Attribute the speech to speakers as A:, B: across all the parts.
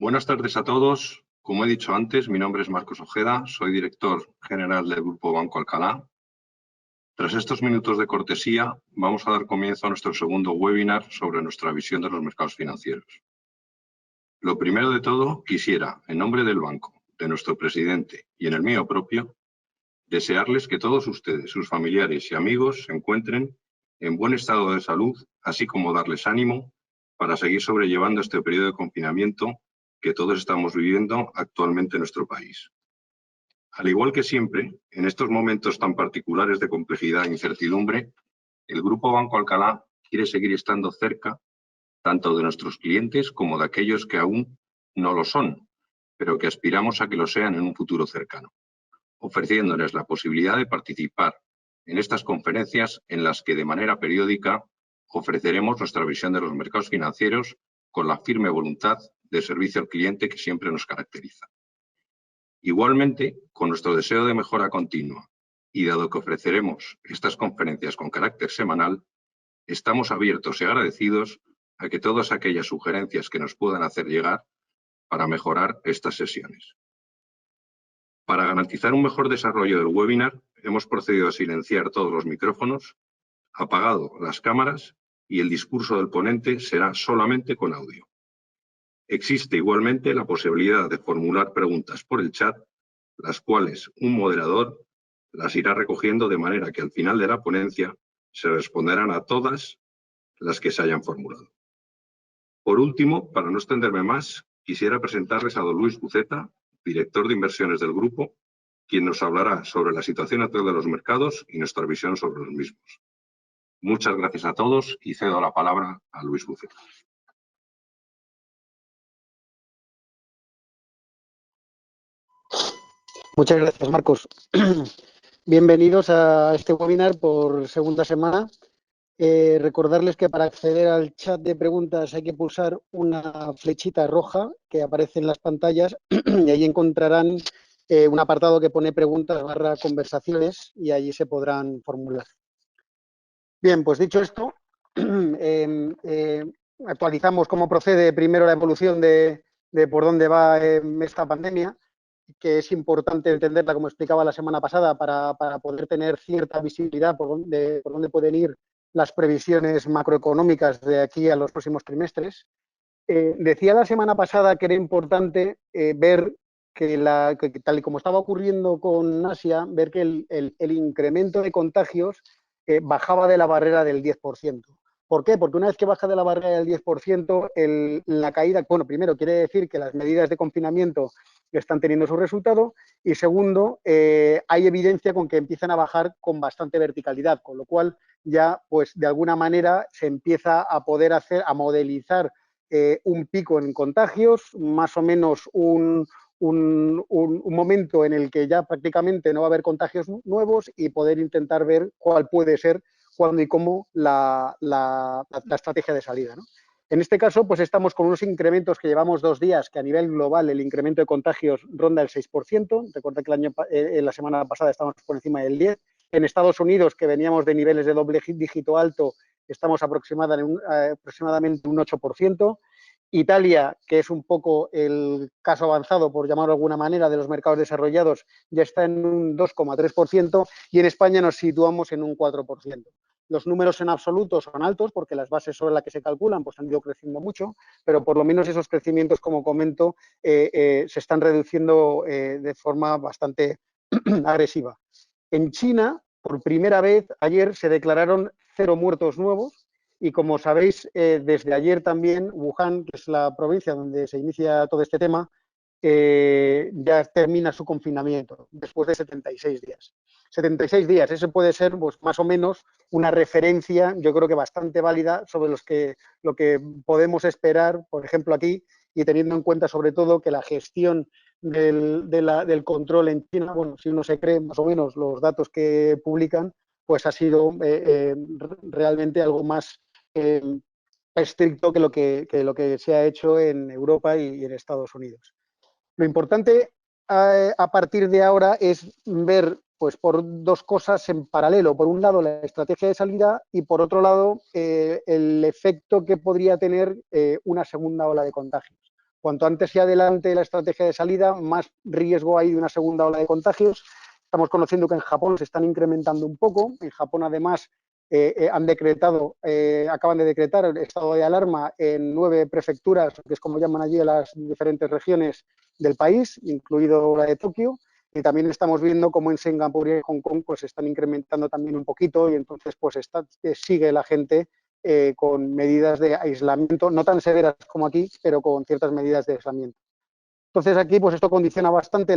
A: Buenas tardes a todos. Como he dicho antes, mi nombre es Marcos Ojeda, soy director general del Grupo Banco Alcalá. Tras estos minutos de cortesía, vamos a dar comienzo a nuestro segundo webinar sobre nuestra visión de los mercados financieros. Lo primero de todo, quisiera, en nombre del banco, de nuestro presidente y en el mío propio, desearles que todos ustedes, sus familiares y amigos, se encuentren en buen estado de salud, así como darles ánimo para seguir sobrellevando este periodo de confinamiento que todos estamos viviendo actualmente en nuestro país. Al igual que siempre, en estos momentos tan particulares de complejidad e incertidumbre, el Grupo Banco Alcalá quiere seguir estando cerca tanto de nuestros clientes como de aquellos que aún no lo son, pero que aspiramos a que lo sean en un futuro cercano, ofreciéndoles la posibilidad de participar en estas conferencias en las que de manera periódica ofreceremos nuestra visión de los mercados financieros con la firme voluntad de servicio al cliente que siempre nos caracteriza. Igualmente, con nuestro deseo de mejora continua y dado que ofreceremos estas conferencias con carácter semanal, estamos abiertos y agradecidos a que todas aquellas sugerencias que nos puedan hacer llegar para mejorar estas sesiones. Para garantizar un mejor desarrollo del webinar, hemos procedido a silenciar todos los micrófonos, apagado las cámaras y el discurso del ponente será solamente con audio. Existe igualmente la posibilidad de formular preguntas por el chat, las cuales un moderador las irá recogiendo de manera que al final de la ponencia se responderán a todas las que se hayan formulado. Por último, para no extenderme más, quisiera presentarles a don Luis Buceta, director de inversiones del grupo, quien nos hablará sobre la situación actual de los mercados y nuestra visión sobre los mismos. Muchas gracias a todos y cedo la palabra a Luis Buceta.
B: Muchas gracias, Marcos. Bienvenidos a este webinar por segunda semana. Recordarles que para acceder al chat de preguntas hay que pulsar una flechita roja que aparece en las pantallas y ahí encontrarán un apartado que pone preguntas/conversaciones y allí se podrán formular. Bien, pues dicho esto, actualizamos cómo procede primero la evolución de por dónde va esta pandemia, que es importante entenderla, como explicaba la semana pasada, para poder tener cierta visibilidad por dónde pueden ir las previsiones macroeconómicas de aquí a los próximos trimestres. Decía la semana pasada que era importante ver que tal y como estaba ocurriendo con Asia, ver que el incremento de contagios bajaba de la barrera del 10%. ¿Por qué? Porque una vez que baja de la barrera del 10%, la caída, bueno, primero quiere decir que las medidas de confinamiento están teniendo su resultado y segundo, hay evidencia con que empiezan a bajar con bastante verticalidad, con lo cual ya, pues de alguna manera se empieza a poder a modelizar un pico en contagios, más o menos un momento en el que ya prácticamente no va a haber contagios nuevos y poder intentar ver cuál puede ser, cuándo y cómo la estrategia de salida, ¿no? En este caso, pues estamos con unos incrementos que llevamos 2 días, que a nivel global el incremento de contagios ronda el 6%. Recuerda que la semana pasada estábamos por encima del 10%. En Estados Unidos, que veníamos de niveles de doble dígito alto, estamos aproximadamente un 8%. Italia, que es un poco el caso avanzado, por llamarlo de alguna manera, de los mercados desarrollados, ya está en un 2,3% y en España nos situamos en un 4%. Los números en absoluto son altos porque las bases sobre las que se calculan pues, han ido creciendo mucho, pero por lo menos esos crecimientos, como comento, se están reduciendo de forma bastante agresiva. En China, por primera vez, ayer se declararon 0 muertos nuevos y, como sabéis, desde ayer también Wuhan, que es la provincia donde se inicia todo este tema, ya termina su confinamiento después de 76 días. 76 días, eso puede ser pues, más o menos una referencia, yo creo que bastante válida, sobre lo que podemos esperar, por ejemplo, aquí, y teniendo en cuenta sobre todo que la gestión del control en China, bueno, si uno se cree más o menos los datos que publican, pues ha sido realmente algo más estricto que lo que se ha hecho en Europa y en Estados Unidos. Lo importante a partir de ahora es ver pues, por 2 cosas en paralelo. Por un lado, la estrategia de salida y, por otro lado, el efecto que podría tener una segunda ola de contagios. Cuanto antes se adelante la estrategia de salida, más riesgo hay de una segunda ola de contagios. Estamos conociendo que en Japón se están incrementando un poco. En Japón, además, acaban de decretar el estado de alarma en 9 prefecturas, que es como llaman allí a las diferentes regiones del país, incluido la de Tokio. Y también estamos viendo cómo en Singapur y en Hong Kong pues están incrementando también un poquito y entonces pues sigue la gente con medidas de aislamiento, no tan severas como aquí, pero con ciertas medidas de aislamiento. Entonces aquí pues esto condiciona bastante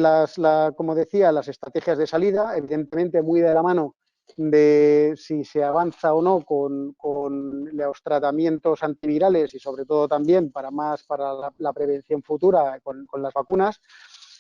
B: como decía, las estrategias de salida, evidentemente muy de la mano de si se avanza o no con los tratamientos antivirales y sobre todo también para la prevención futura con las vacunas.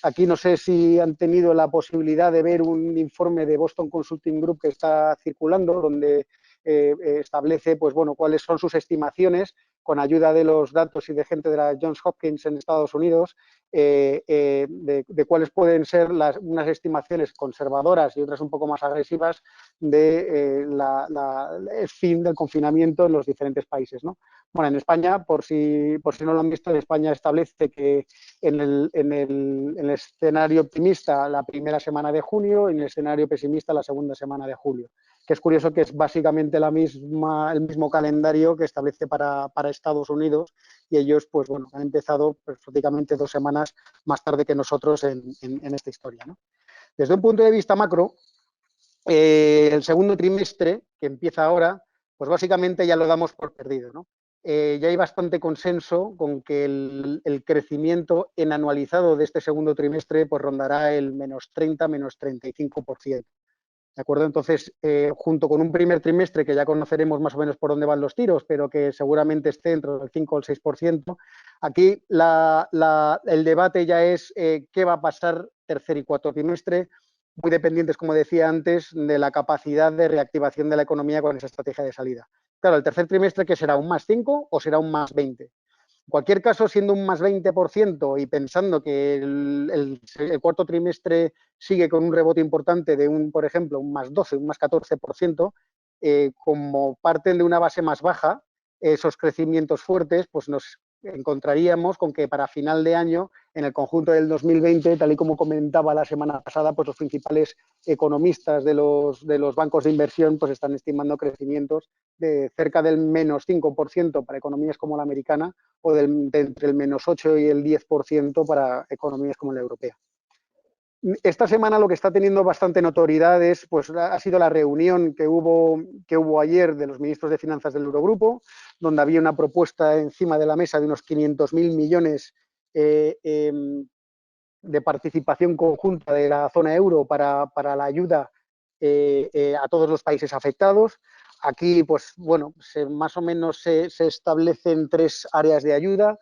B: Aquí no sé si han tenido la posibilidad de ver un informe de Boston Consulting Group que está circulando, donde establece pues, bueno, cuáles son sus estimaciones con ayuda de los datos y de gente de la Johns Hopkins en Estados Unidos, de cuáles pueden ser unas estimaciones conservadoras y otras un poco más agresivas de el fin del confinamiento en los diferentes países, ¿no? Bueno, en España, por si no lo han visto, en España establece que en el escenario optimista la primera semana de junio y en el escenario pesimista la segunda semana de julio. Que es curioso que es básicamente el mismo calendario que establece para Estados Unidos y ellos pues bueno, han empezado pues, prácticamente 2 semanas más tarde que nosotros en esta historia, ¿no? Desde un punto de vista macro, el segundo trimestre, que empieza ahora, pues básicamente ya lo damos por perdido, ¿no? Ya hay bastante consenso con que el crecimiento en anualizado de este segundo trimestre pues rondará el -30, -35%. ¿De acuerdo? Entonces, junto con un primer trimestre que ya conoceremos más o menos por dónde van los tiros, pero que seguramente esté entre el 5 o el 6%, aquí el debate ya es qué va a pasar tercer y cuarto trimestre, muy dependientes, como decía antes, de la capacidad de reactivación de la economía con esa estrategia de salida. Claro, el tercer trimestre, ¿qué será? ¿Un +5 o será un +20? En cualquier caso, siendo un +20% y pensando que el cuarto trimestre sigue con un rebote importante de por ejemplo, un +12, un +14%, como parten de una base más baja, esos crecimientos fuertes, pues nos encontraríamos con que para final de año, en el conjunto del 2020, tal y como comentaba la semana pasada, pues los principales economistas de los bancos de inversión pues están estimando crecimientos de cerca del -5% para economías como la americana o de entre el -8 y el 10% para economías como la europea. Esta semana lo que está teniendo bastante notoriedad pues, ha sido la reunión que hubo ayer de los ministros de Finanzas del Eurogrupo, donde había una propuesta encima de la mesa de unos 500.000 millones de participación conjunta de la zona euro para la ayuda a todos los países afectados. Aquí, pues bueno, más o menos se establecen 3 áreas de ayuda.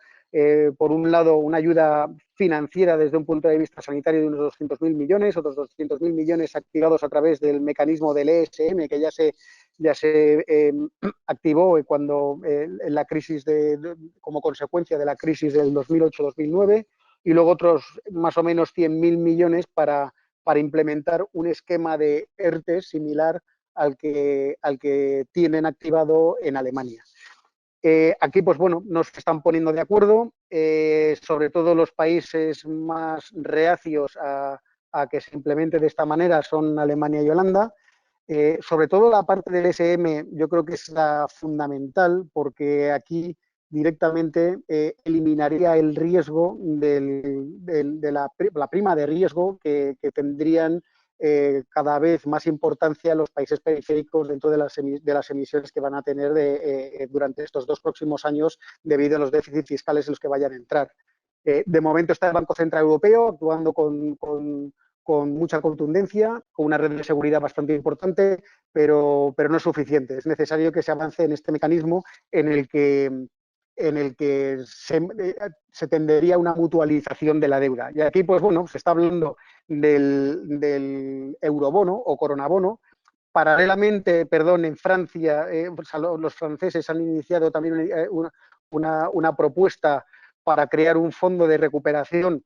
B: Por un lado, una ayuda financiera desde un punto de vista sanitario de unos 200.000 millones, otros 200.000 millones activados a través del mecanismo del ESM, que ya se activó cuando la crisis como consecuencia de la crisis del 2008-2009, y luego otros más o menos 100.000 millones para implementar un esquema de ERTE similar al que tienen activado en Alemania. Aquí, pues bueno, no se están poniendo de acuerdo, sobre todo los países más reacios a que se implemente de esta manera son Alemania y Holanda. Sobre todo la parte del SM yo creo que es la fundamental porque aquí directamente eliminaría el riesgo de la prima de riesgo que tendrían cada vez más importancia los países periféricos dentro de las emisiones que van a tener durante estos 2 próximos años debido a los déficits fiscales en los que vayan a entrar. De momento está el Banco Central Europeo actuando con mucha contundencia, con una red de seguridad bastante importante, pero no es suficiente. Es necesario que se avance en este mecanismo en el que se tendería a una mutualización de la deuda. Y aquí, pues bueno, se está hablando del eurobono o coronabono. Paralelamente, en Francia, los franceses han iniciado también una propuesta para crear un fondo de recuperación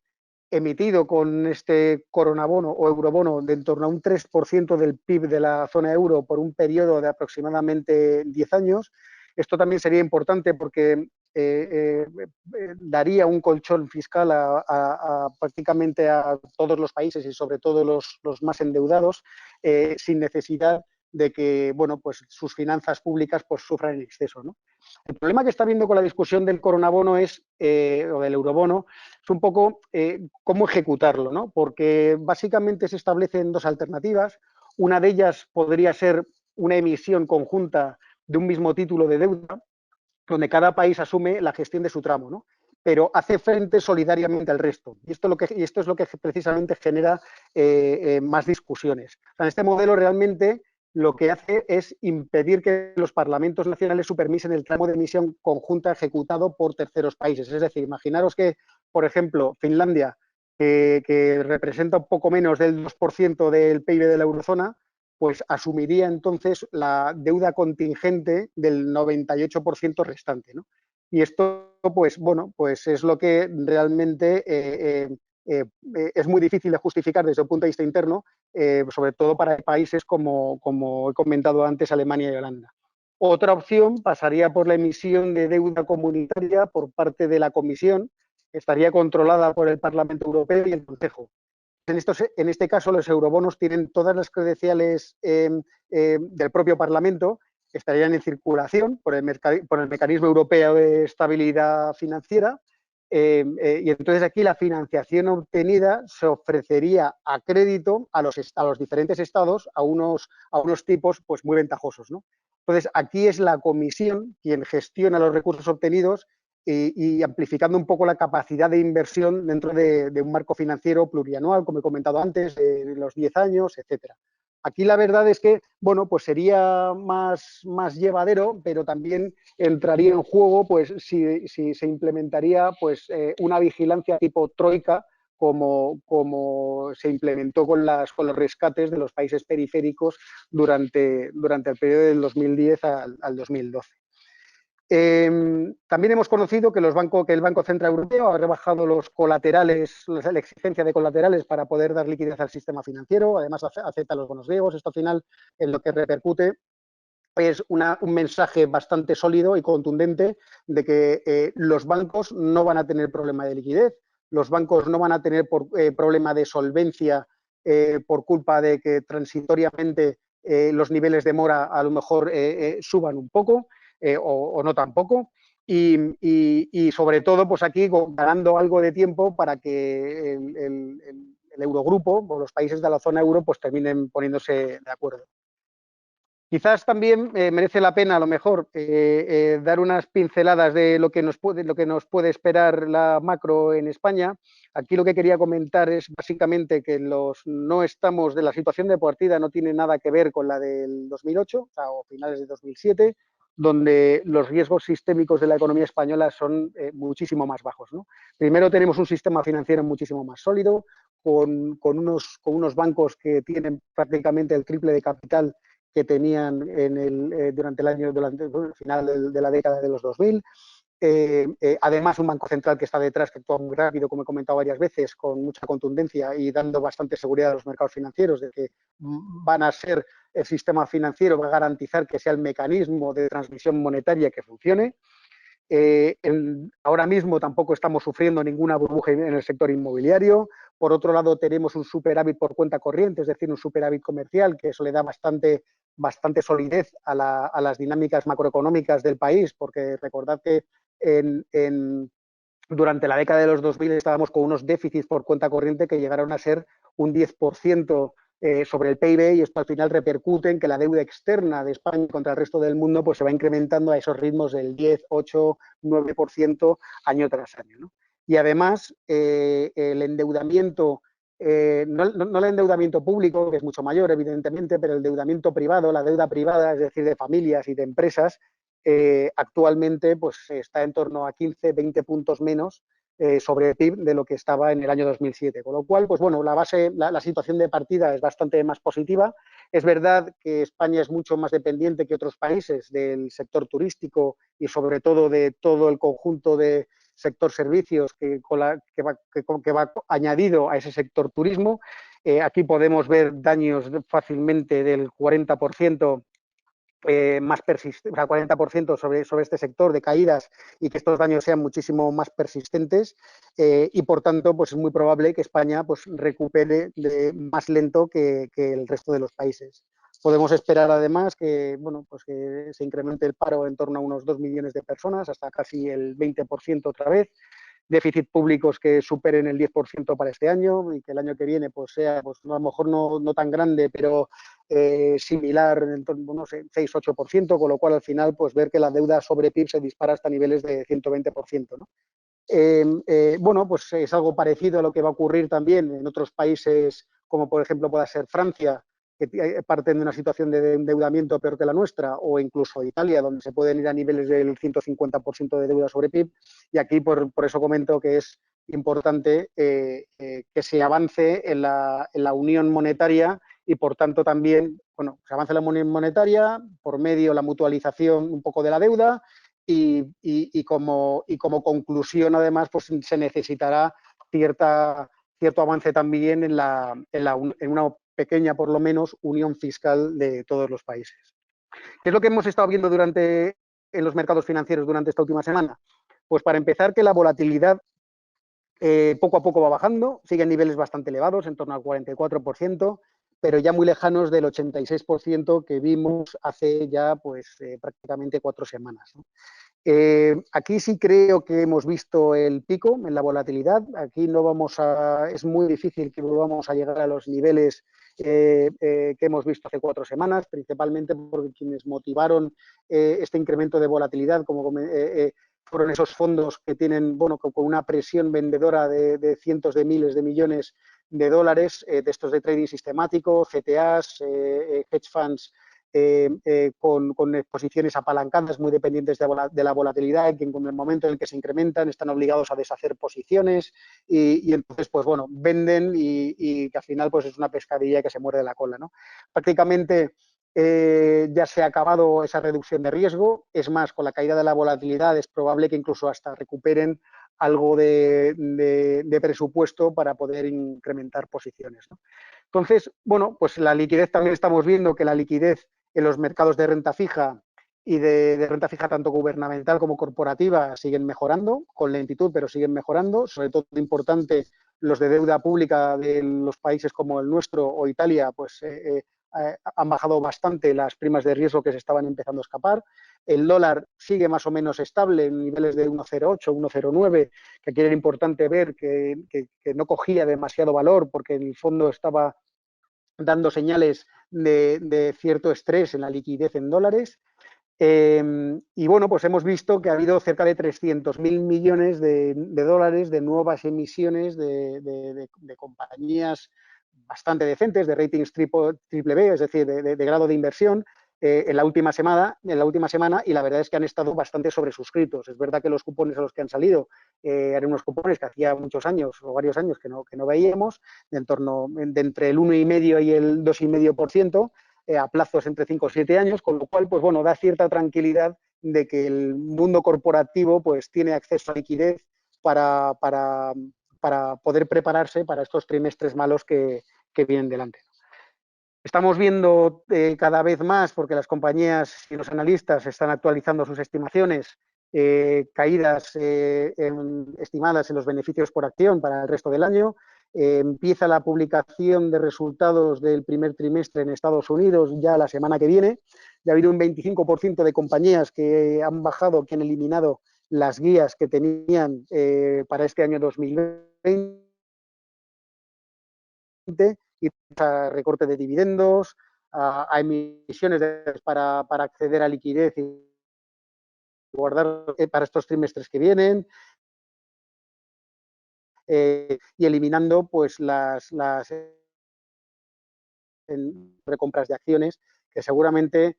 B: emitido con este coronabono o eurobono de en torno a un 3% del PIB de la zona euro por un periodo de aproximadamente 10 años. Esto también sería importante porque daría un colchón fiscal prácticamente a todos los países y sobre todo los más endeudados, sin necesidad de que, bueno, pues sus finanzas públicas pues sufran en exceso, ¿no? El problema que está habiendo con la discusión del coronabono o del eurobono es un poco cómo ejecutarlo, ¿no? Porque básicamente se establecen dos alternativas. Una de ellas podría ser una emisión conjunta de un mismo título de deuda, donde cada país asume la gestión de su tramo, ¿no? Pero hace frente solidariamente al resto. Y esto es lo que precisamente genera más discusiones. O sea, en este modelo realmente lo que hace es impedir que los parlamentos nacionales supervisen el tramo de emisión conjunta ejecutado por terceros países. Es decir, imaginaros que, por ejemplo, Finlandia, que representa un poco menos del 2% del PIB de la eurozona, pues asumiría entonces la deuda contingente del 98% restante, ¿no? Y esto, pues bueno, pues es lo que realmente es muy difícil de justificar desde el punto de vista interno, sobre todo para países como he comentado antes, Alemania y Holanda. Otra opción pasaría por la emisión de deuda comunitaria por parte de la Comisión, que estaría controlada por el Parlamento Europeo y el Consejo. En este caso, los eurobonos tienen todas las credenciales del propio Parlamento, estarían en circulación por el mecanismo europeo de estabilidad financiera, y entonces aquí la financiación obtenida se ofrecería a crédito a los diferentes estados a unos tipos pues, muy ventajosos, ¿no? Entonces, aquí es la Comisión quien gestiona los recursos obtenidos y amplificando un poco la capacidad de inversión dentro de un marco financiero plurianual, como he comentado antes, de los 10 años, etcétera. Aquí la verdad es que, bueno, pues sería más llevadero, pero también entraría en juego, pues, si se implementaría, pues, una vigilancia tipo troika, como se implementó con los rescates de los países periféricos durante el periodo del 2010 al 2012. También hemos conocido que el Banco Central Europeo ha rebajado los colaterales, la exigencia de colaterales para poder dar liquidez al sistema financiero. Además, acepta los bonos griegos. Esto al final en lo que repercute es un mensaje bastante sólido y contundente de que los bancos no van a tener problema de liquidez, los bancos no van a tener problema de solvencia por culpa de que transitoriamente los niveles de mora a lo mejor suban un poco o no tampoco. Y sobre todo, pues aquí ganando algo de tiempo para que el Eurogrupo o los países de la zona euro pues terminen poniéndose de acuerdo. Quizás también merece la pena, a lo mejor, dar unas pinceladas de lo que nos puede esperar la macro en España. Aquí lo que quería comentar es básicamente que la situación de partida no tiene nada que ver con la del 2008 o finales de 2007, donde los riesgos sistémicos de la economía española son muchísimo más bajos, ¿no? Primero tenemos un sistema financiero muchísimo más sólido, con unos bancos que tienen prácticamente el triple de capital que tenían durante el final de la década de los 2000. Además, un banco central que está detrás, que actúa muy rápido, como he comentado varias veces, con mucha contundencia y dando bastante seguridad a los mercados financieros de que van a ser el sistema financiero, va a garantizar que sea el mecanismo de transmisión monetaria que funcione. Ahora mismo tampoco estamos sufriendo ninguna burbuja en el sector inmobiliario. Por otro lado, tenemos un superávit por cuenta corriente, es decir, un superávit comercial, que eso le da bastante solidez a las dinámicas macroeconómicas del país, porque recordad que durante la década de los 2000 estábamos con unos déficits por cuenta corriente que llegaron a ser un 10% sobre el PIB, y esto al final repercute en que la deuda externa de España contra el resto del mundo pues se va incrementando a esos ritmos del 10, 8, 9% año tras año, ¿no? Y además el endeudamiento, no el endeudamiento público, que es mucho mayor evidentemente, pero el endeudamiento privado, la deuda privada, es decir, de familias y de empresas, actualmente pues está en torno a 15, 20 puntos menos sobre el PIB de lo que estaba en el año 2007. Con lo cual, pues bueno, la situación de partida es bastante más positiva. Es verdad que España es mucho más dependiente que otros países del sector turístico y sobre todo de todo el conjunto de sector servicios que va añadido a ese sector turismo. Aquí podemos ver daños fácilmente del 40% más persistentes, o sea, 40% sobre este sector de caídas y que estos daños sean muchísimo más persistentes y por tanto pues es muy probable que España pues recupere más lento que el resto de los países. Podemos esperar además que, bueno, pues que se incremente el paro en torno a unos 2 millones de personas, hasta casi el 20% otra vez, déficit públicos que superen el 10% para este año y que el año que viene pues sea pues, a lo mejor no tan grande, pero similar, en torno, no sé, 6-8%, con lo cual al final pues ver que la deuda sobre PIB se dispara hasta niveles de 120%, ¿no? Bueno, pues es algo parecido a lo que va a ocurrir también en otros países, como por ejemplo pueda ser Francia, que parten de una situación de endeudamiento peor que la nuestra, o incluso Italia, donde se pueden ir a niveles del 150% de deuda sobre PIB. Y aquí por eso comento que es importante que se avance en la unión monetaria y por tanto también, bueno, se avance en la unión monetaria por medio de la mutualización un poco de la deuda y como conclusión además pues se necesitará cierto avance también en una pequeña, por lo menos, unión fiscal de todos los países. ¿Qué es lo que hemos estado viendo en los mercados financieros durante esta última semana? Pues para empezar que la volatilidad poco a poco va bajando, sigue en niveles bastante elevados, en torno al 44%, pero ya muy lejanos del 86% que vimos hace ya pues prácticamente 4 semanas, ¿no? Aquí sí creo que hemos visto el pico en la volatilidad. Aquí es muy difícil que volvamos a llegar a los niveles que hemos visto hace 4 semanas, principalmente porque quienes motivaron este incremento de volatilidad, como fueron esos fondos que tienen, bueno, con una presión vendedora de cientos de miles de millones de dólares, de estos de trading sistemático, CTAs, hedge funds, con exposiciones apalancadas muy dependientes de la volatilidad y que en el momento en el que se incrementan están obligados a deshacer posiciones y entonces pues bueno, venden y que al final pues es una pescadilla que se muerde la cola, ¿no? Prácticamente ya se ha acabado esa reducción de riesgo, es más, con la caída de la volatilidad es probable que incluso hasta recuperen algo de presupuesto para poder incrementar posiciones, ¿no? Entonces, bueno, pues la liquidez también estamos viendo que la liquidez en los mercados de renta fija y de renta fija tanto gubernamental como corporativa siguen mejorando, con lentitud, pero siguen mejorando, sobre todo importante los de deuda pública de los países como el nuestro o Italia, pues han bajado bastante las primas de riesgo que se estaban empezando a escapar. El dólar sigue más o menos estable en niveles de 1,08, 1,09, que aquí era importante ver que no cogía demasiado valor porque en el fondo estaba dando señales de cierto estrés en la liquidez en dólares. Y bueno, pues hemos visto que ha habido cerca de 300.000 millones de dólares de nuevas emisiones de compañías bastante decentes, de ratings triple B, es decir, de grado de inversión, en la última semana, y la verdad es que han estado bastante sobresuscritos. Es verdad que los cupones a los que han salido eran unos cupones que hacía muchos años o varios años que no veíamos, de entre el 1,5% y el 2,5%, a plazos entre 5 o 7 años, con lo cual, pues bueno, da cierta tranquilidad de que el mundo corporativo pues tiene acceso a liquidez para poder prepararse para estos trimestres malos que vienen delante. Estamos viendo cada vez más, porque las compañías y los analistas están actualizando sus estimaciones, caídas estimadas en los beneficios por acción para el resto del año. Empieza la publicación de resultados del primer trimestre en Estados Unidos ya la semana que viene. Ya ha habido un 25% de compañías que han bajado, que han eliminado las guías que tenían para este año 2020 y a recorte de dividendos, a emisiones para acceder a liquidez y guardar para estos trimestres que vienen, y eliminando pues las recompras de acciones que seguramente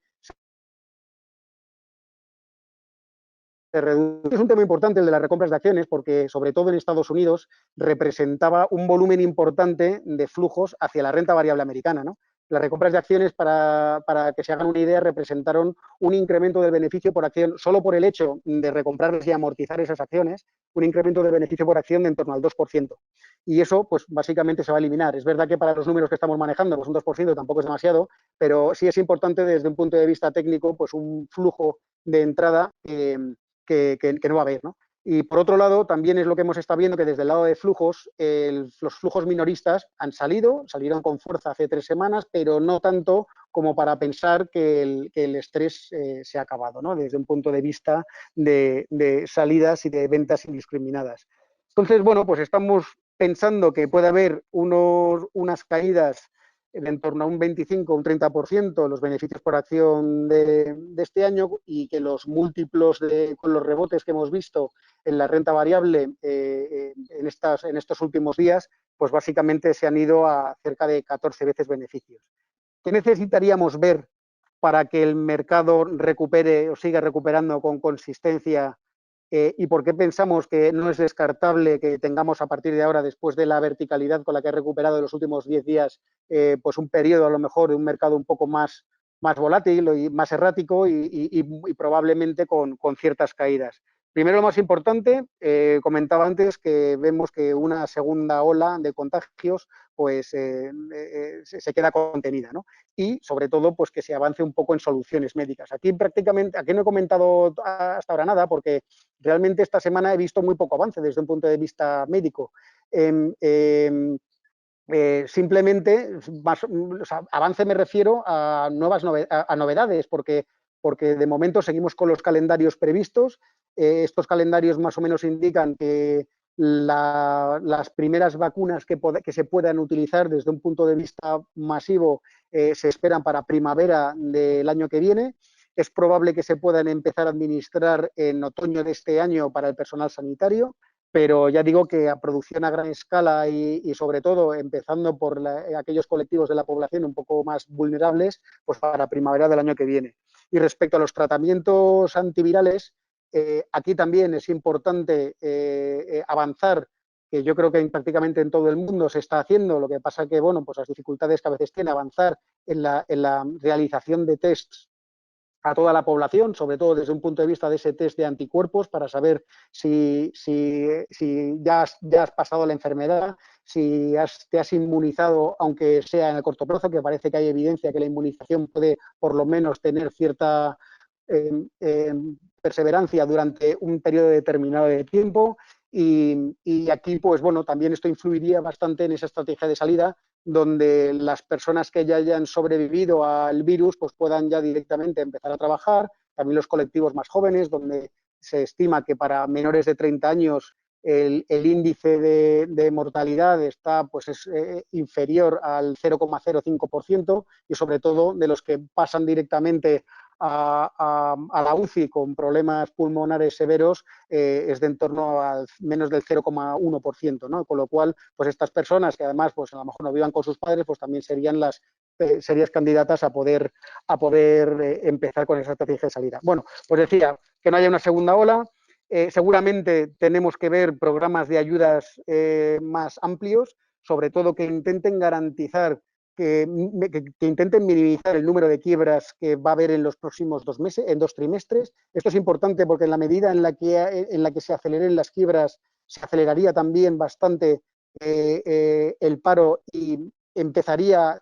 B: se reduce. Es un tema importante el de las recompras de acciones porque, sobre todo en Estados Unidos, representaba un volumen importante de flujos hacia la renta variable americana, ¿no? Las recompras de acciones, para que se hagan una idea, representaron un incremento del beneficio por acción, solo por el hecho de recomprarlas y amortizar esas acciones, un incremento del beneficio por acción de en torno al 2%. y eso pues básicamente se va a eliminar. Es verdad que para los números que estamos manejando, pues un 2% tampoco es demasiado, pero sí es importante desde un punto de vista técnico, pues un flujo de entrada que no va a haber, ¿no? Y por otro lado, también es lo que hemos estado viendo, que desde el lado de flujos, los flujos minoristas salieron con fuerza hace 3 semanas, pero no tanto como para pensar que el estrés se ha acabado, ¿no? Desde un punto de vista de salidas y de ventas indiscriminadas. Entonces, bueno, pues estamos pensando que puede haber unas caídas de en torno a un 25 o un 30% los beneficios por acción de este año, y que los múltiplos con los rebotes que hemos visto en la renta variable en estos últimos días, pues básicamente se han ido a cerca de 14 veces beneficios. ¿Qué necesitaríamos ver para que el mercado recupere o siga recuperando con consistencia? ¿Y por qué pensamos que no es descartable que tengamos a partir de ahora, después de la verticalidad con la que ha recuperado en los últimos 10 días, pues un periodo a lo mejor de un mercado un poco más volátil y más errático y probablemente con ciertas caídas? Primero, lo más importante, comentaba antes que vemos que una segunda ola de contagios pues se queda contenida, ¿no? Y sobre todo pues que se avance un poco en soluciones médicas. Aquí no he comentado hasta ahora nada, porque realmente esta semana he visto muy poco avance desde un punto de vista médico. Simplemente, avance me refiero a novedades, porque de momento seguimos con los calendarios previstos. Estos calendarios más o menos indican que las primeras vacunas que se puedan utilizar desde un punto de vista masivo se esperan para primavera del año que viene. Es probable que se puedan empezar a administrar en otoño de este año para el personal sanitario, pero ya digo que a producción a gran escala y sobre todo empezando por aquellos colectivos de la población un poco más vulnerables, pues para primavera del año que viene. Y respecto a los tratamientos antivirales, aquí también es importante avanzar, que yo creo que prácticamente en todo el mundo se está haciendo. Lo que pasa que, bueno, pues las dificultades que a veces tiene avanzar en la realización de tests a toda la población, sobre todo desde un punto de vista de ese test de anticuerpos, para saber si ya has pasado la enfermedad, si te has inmunizado, aunque sea en el corto plazo, que parece que hay evidencia que la inmunización puede por lo menos tener cierta perseverancia durante un periodo determinado de tiempo. Y aquí, pues bueno, también esto influiría bastante en esa estrategia de salida, donde las personas que ya hayan sobrevivido al virus pues puedan ya directamente empezar a trabajar. También los colectivos más jóvenes, donde se estima que para menores de 30 años el índice de mortalidad está pues es inferior al 0,05%, y sobre todo de los que pasan directamente a la UCI con problemas pulmonares severos es de en torno al menos del 0,1%, ¿no? Con lo cual, pues estas personas que además pues a lo mejor no vivan con sus padres, pues también serían las serias candidatas a poder empezar con esa estrategia de salida. Bueno, pues decía que no haya una segunda ola. Seguramente tenemos que ver programas de ayudas más amplios, sobre todo que intenten garantizar que intenten minimizar el número de quiebras que va a haber en los próximos 2 meses, en 2 trimestres. Esto es importante porque en la medida en la que se aceleren las quiebras, se aceleraría también bastante el paro y empezaría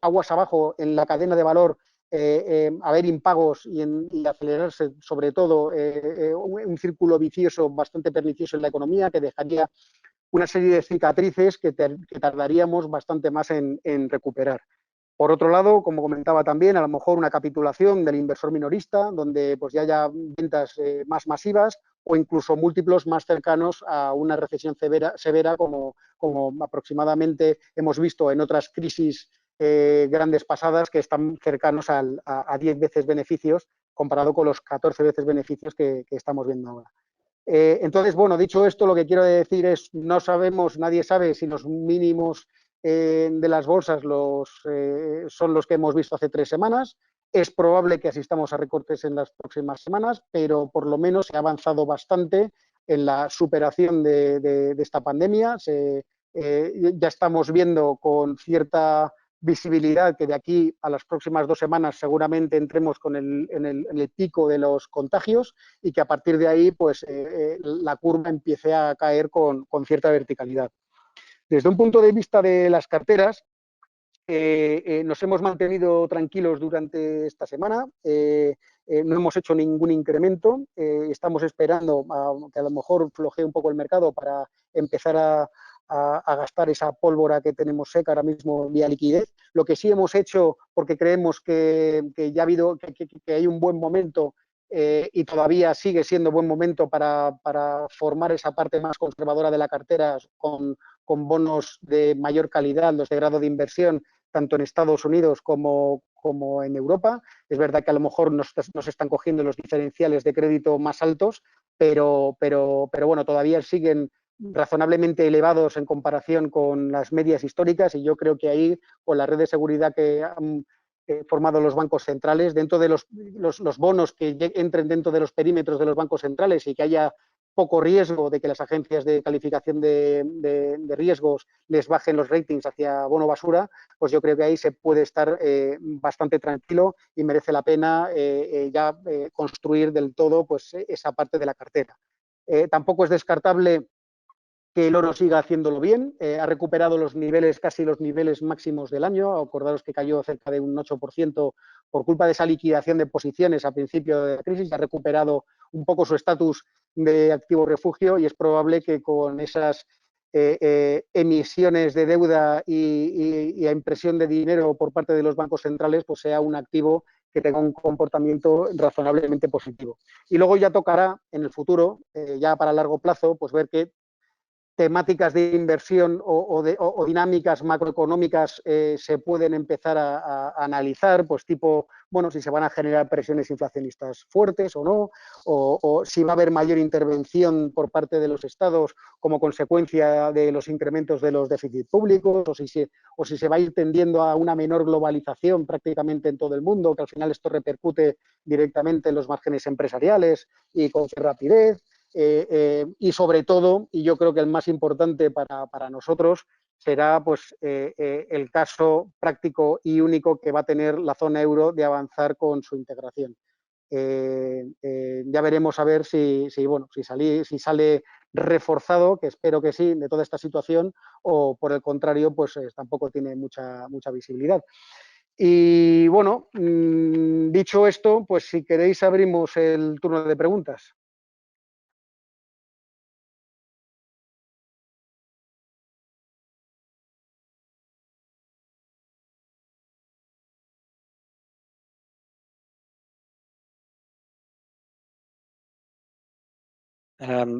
B: aguas abajo en la cadena de valor a haber impagos y acelerarse sobre todo un círculo vicioso bastante pernicioso en la economía, que dejaría una serie de cicatrices que tardaríamos bastante más en recuperar. Por otro lado, como comentaba también, a lo mejor una capitulación del inversor minorista, donde pues ya haya ventas más masivas o incluso múltiplos más cercanos a una recesión severa como aproximadamente hemos visto en otras crisis grandes pasadas, que están cercanos a 10 veces beneficios comparado con los 14 veces beneficios que estamos viendo ahora. Entonces, bueno, dicho esto, lo que quiero decir es, no sabemos, nadie sabe si los mínimos de las bolsas son los que hemos visto hace 3 semanas. Es probable que asistamos a recortes en las próximas semanas, pero por lo menos se ha avanzado bastante en la superación de esta pandemia. Ya estamos viendo con cierta visibilidad que de aquí a las próximas 2 semanas seguramente entremos en el pico de los contagios, y que a partir de ahí pues la curva empiece a caer con cierta verticalidad. Desde un punto de vista de las carteras, nos hemos mantenido tranquilos durante esta semana, no hemos hecho ningún incremento, estamos esperando que a lo mejor flojee un poco el mercado para empezar a gastar esa pólvora que tenemos seca ahora mismo vía liquidez. Lo que sí hemos hecho, porque creemos que ya ha habido, que hay un buen momento y todavía sigue siendo buen momento para formar esa parte más conservadora de la cartera con bonos de mayor calidad, los de grado de inversión, tanto en Estados Unidos como en Europa. Es verdad que a lo mejor nos están cogiendo los diferenciales de crédito más altos, pero bueno, todavía siguen razonablemente elevados en comparación con las medias históricas, y yo creo que ahí, con la red de seguridad que han formado los bancos centrales, dentro de los bonos que entren dentro de los perímetros de los bancos centrales y que haya poco riesgo de que las agencias de calificación de riesgos les bajen los ratings hacia bono basura, pues yo creo que ahí se puede estar bastante tranquilo y merece la pena ya construir del todo pues esa parte de la cartera. Tampoco es descartable que el oro siga haciéndolo bien, ha recuperado los niveles, casi los niveles máximos del año. Acordaros que cayó cerca de un 8% por culpa de esa liquidación de posiciones a principio de la crisis, ha recuperado un poco su estatus de activo refugio, y es probable que con esas emisiones de deuda y a impresión de dinero por parte de los bancos centrales, pues sea un activo que tenga un comportamiento razonablemente positivo. Y luego ya tocará en el futuro, ya para largo plazo, pues ver qué temáticas de inversión o dinámicas macroeconómicas se pueden empezar a analizar, pues tipo, bueno, si se van a generar presiones inflacionistas fuertes o no, o si va a haber mayor intervención por parte de los estados como consecuencia de los incrementos de los déficits públicos, o si se va a ir tendiendo a una menor globalización prácticamente en todo el mundo, que al final esto repercute directamente en los márgenes empresariales y con qué rapidez. Y sobre todo, y yo creo que el más importante para nosotros, será pues, el caso práctico y único que va a tener la zona euro de avanzar con su integración. Ya veremos a ver si sale reforzado, que espero que sí, de toda esta situación, o por el contrario, pues tampoco tiene mucha visibilidad. Y bueno, dicho esto, pues si queréis abrimos el turno de preguntas.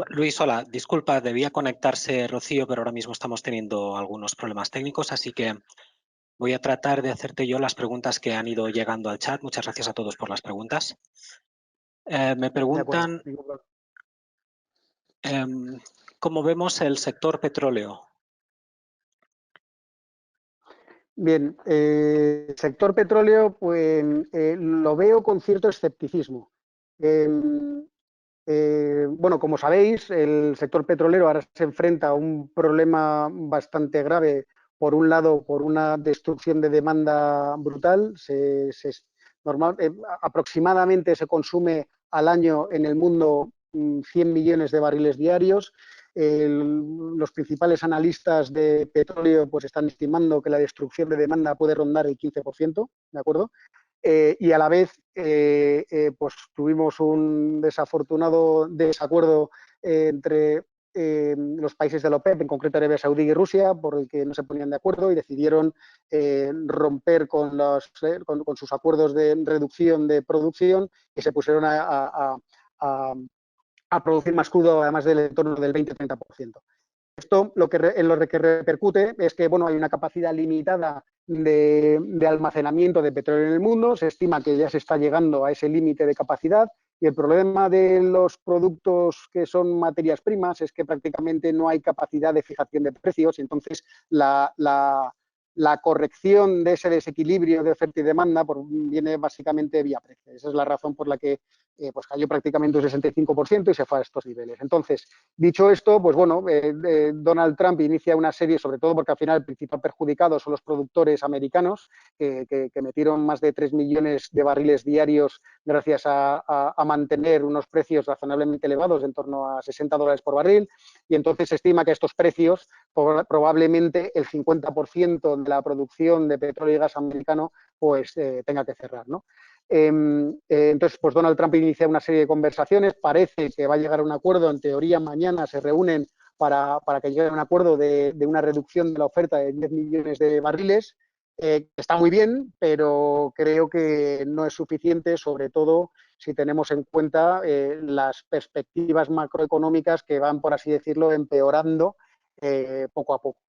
C: Luis, hola, disculpa, debía conectarse Rocío, pero ahora mismo estamos teniendo algunos problemas técnicos, así que voy a tratar de hacerte yo las preguntas que han ido llegando al chat. Muchas gracias a todos por las preguntas. Me preguntan cómo vemos el sector petróleo.
B: Bien, el sector petróleo pues, lo veo con cierto escepticismo. Bueno, como sabéis, el sector petrolero ahora se enfrenta a un problema bastante grave. Por un lado, por una destrucción de demanda brutal. Aproximadamente se consume al año en el mundo 100 millones de barriles diarios. Los principales analistas de petróleo pues están estimando que la destrucción de demanda puede rondar el 15%, ¿de acuerdo? Y a la vez pues tuvimos un desafortunado desacuerdo entre los países de la OPEP, en concreto Arabia Saudí y Rusia, por el que no se ponían de acuerdo y decidieron romper con sus acuerdos de reducción de producción, y se pusieron a producir más crudo, además del entorno del 20-30%. Esto en lo que repercute es que bueno, hay una capacidad limitada de almacenamiento de petróleo en el mundo. Se estima que ya se está llegando a ese límite de capacidad, y el problema de los productos que son materias primas es que prácticamente no hay capacidad de fijación de precios, y entonces la corrección de ese desequilibrio de oferta y demanda viene básicamente vía precio. Esa es la razón por la que pues cayó prácticamente un 65% y se fue a estos niveles. Entonces, dicho esto, pues bueno, Donald Trump inicia una serie, sobre todo porque al final el principal perjudicado son los productores americanos, que metieron más de 3 millones de barriles diarios gracias a mantener unos precios razonablemente elevados, en torno a $60 por barril, y entonces se estima que estos precios, probablemente el 50% de la producción de petróleo y gas americano, pues tenga que cerrar, ¿no? Entonces, pues Donald Trump inicia una serie de conversaciones, parece que va a llegar a un acuerdo, en teoría mañana se reúnen para que llegue a un acuerdo de una reducción de la oferta de 10 millones de barriles, está muy bien, pero creo que no es suficiente, sobre todo si tenemos en cuenta las perspectivas macroeconómicas que van, por así decirlo, empeorando poco a poco.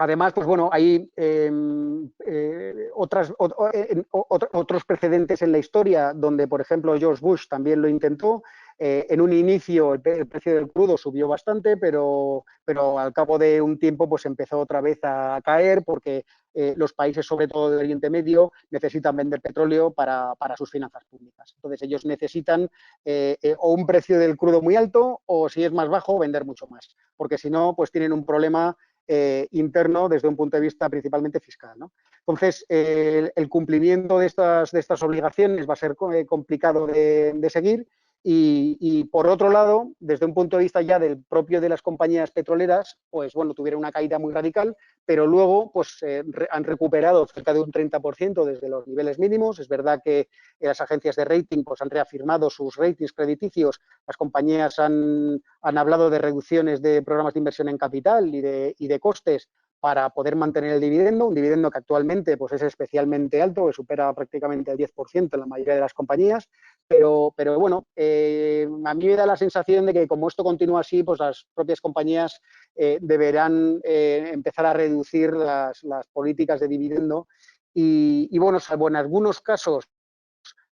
B: Además, pues bueno, hay otros precedentes en la historia donde, por ejemplo, George Bush también lo intentó. En un inicio el precio del crudo subió bastante, pero al cabo de un tiempo pues empezó otra vez a caer porque los países, sobre todo del Oriente Medio, necesitan vender petróleo para sus finanzas públicas. Entonces ellos necesitan o un precio del crudo muy alto o, si es más bajo, vender mucho más, porque si no, pues tienen un problema interno desde un punto de vista principalmente fiscal, ¿no? Entonces, el cumplimiento de estas obligaciones va a ser complicado de seguir y, por otro lado, desde un punto de vista ya del propio de las compañías petroleras, pues bueno, tuvieron una caída muy radical, pero luego pues han recuperado cerca de un 30% desde los niveles mínimos. Es verdad que las agencias de rating pues han reafirmado sus ratings crediticios, las compañías han hablado de reducciones de programas de inversión en capital y de costes para poder mantener el dividendo, un dividendo que actualmente pues, es especialmente alto, que supera prácticamente el 10% en la mayoría de las compañías, pero bueno, a mí me da la sensación de que como esto continúa así, pues las propias compañías deberán empezar a reducir las políticas de dividendo y bueno, salvo en algunos casos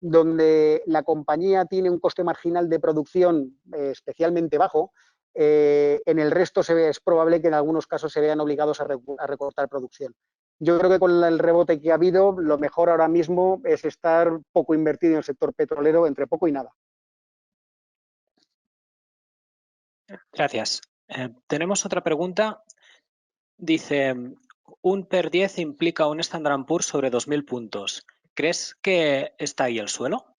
B: donde la compañía tiene un coste marginal de producción especialmente bajo, en el resto es probable que en algunos casos se vean obligados a recortar producción. Yo creo que con el rebote que ha habido, lo mejor ahora mismo es estar poco invertido en el sector petrolero, entre poco y nada.
C: Gracias. Tenemos otra pregunta. Dice, un PER 10 implica un Standard & Poor's sobre 2.000 puntos. ¿Crees que está ahí el suelo?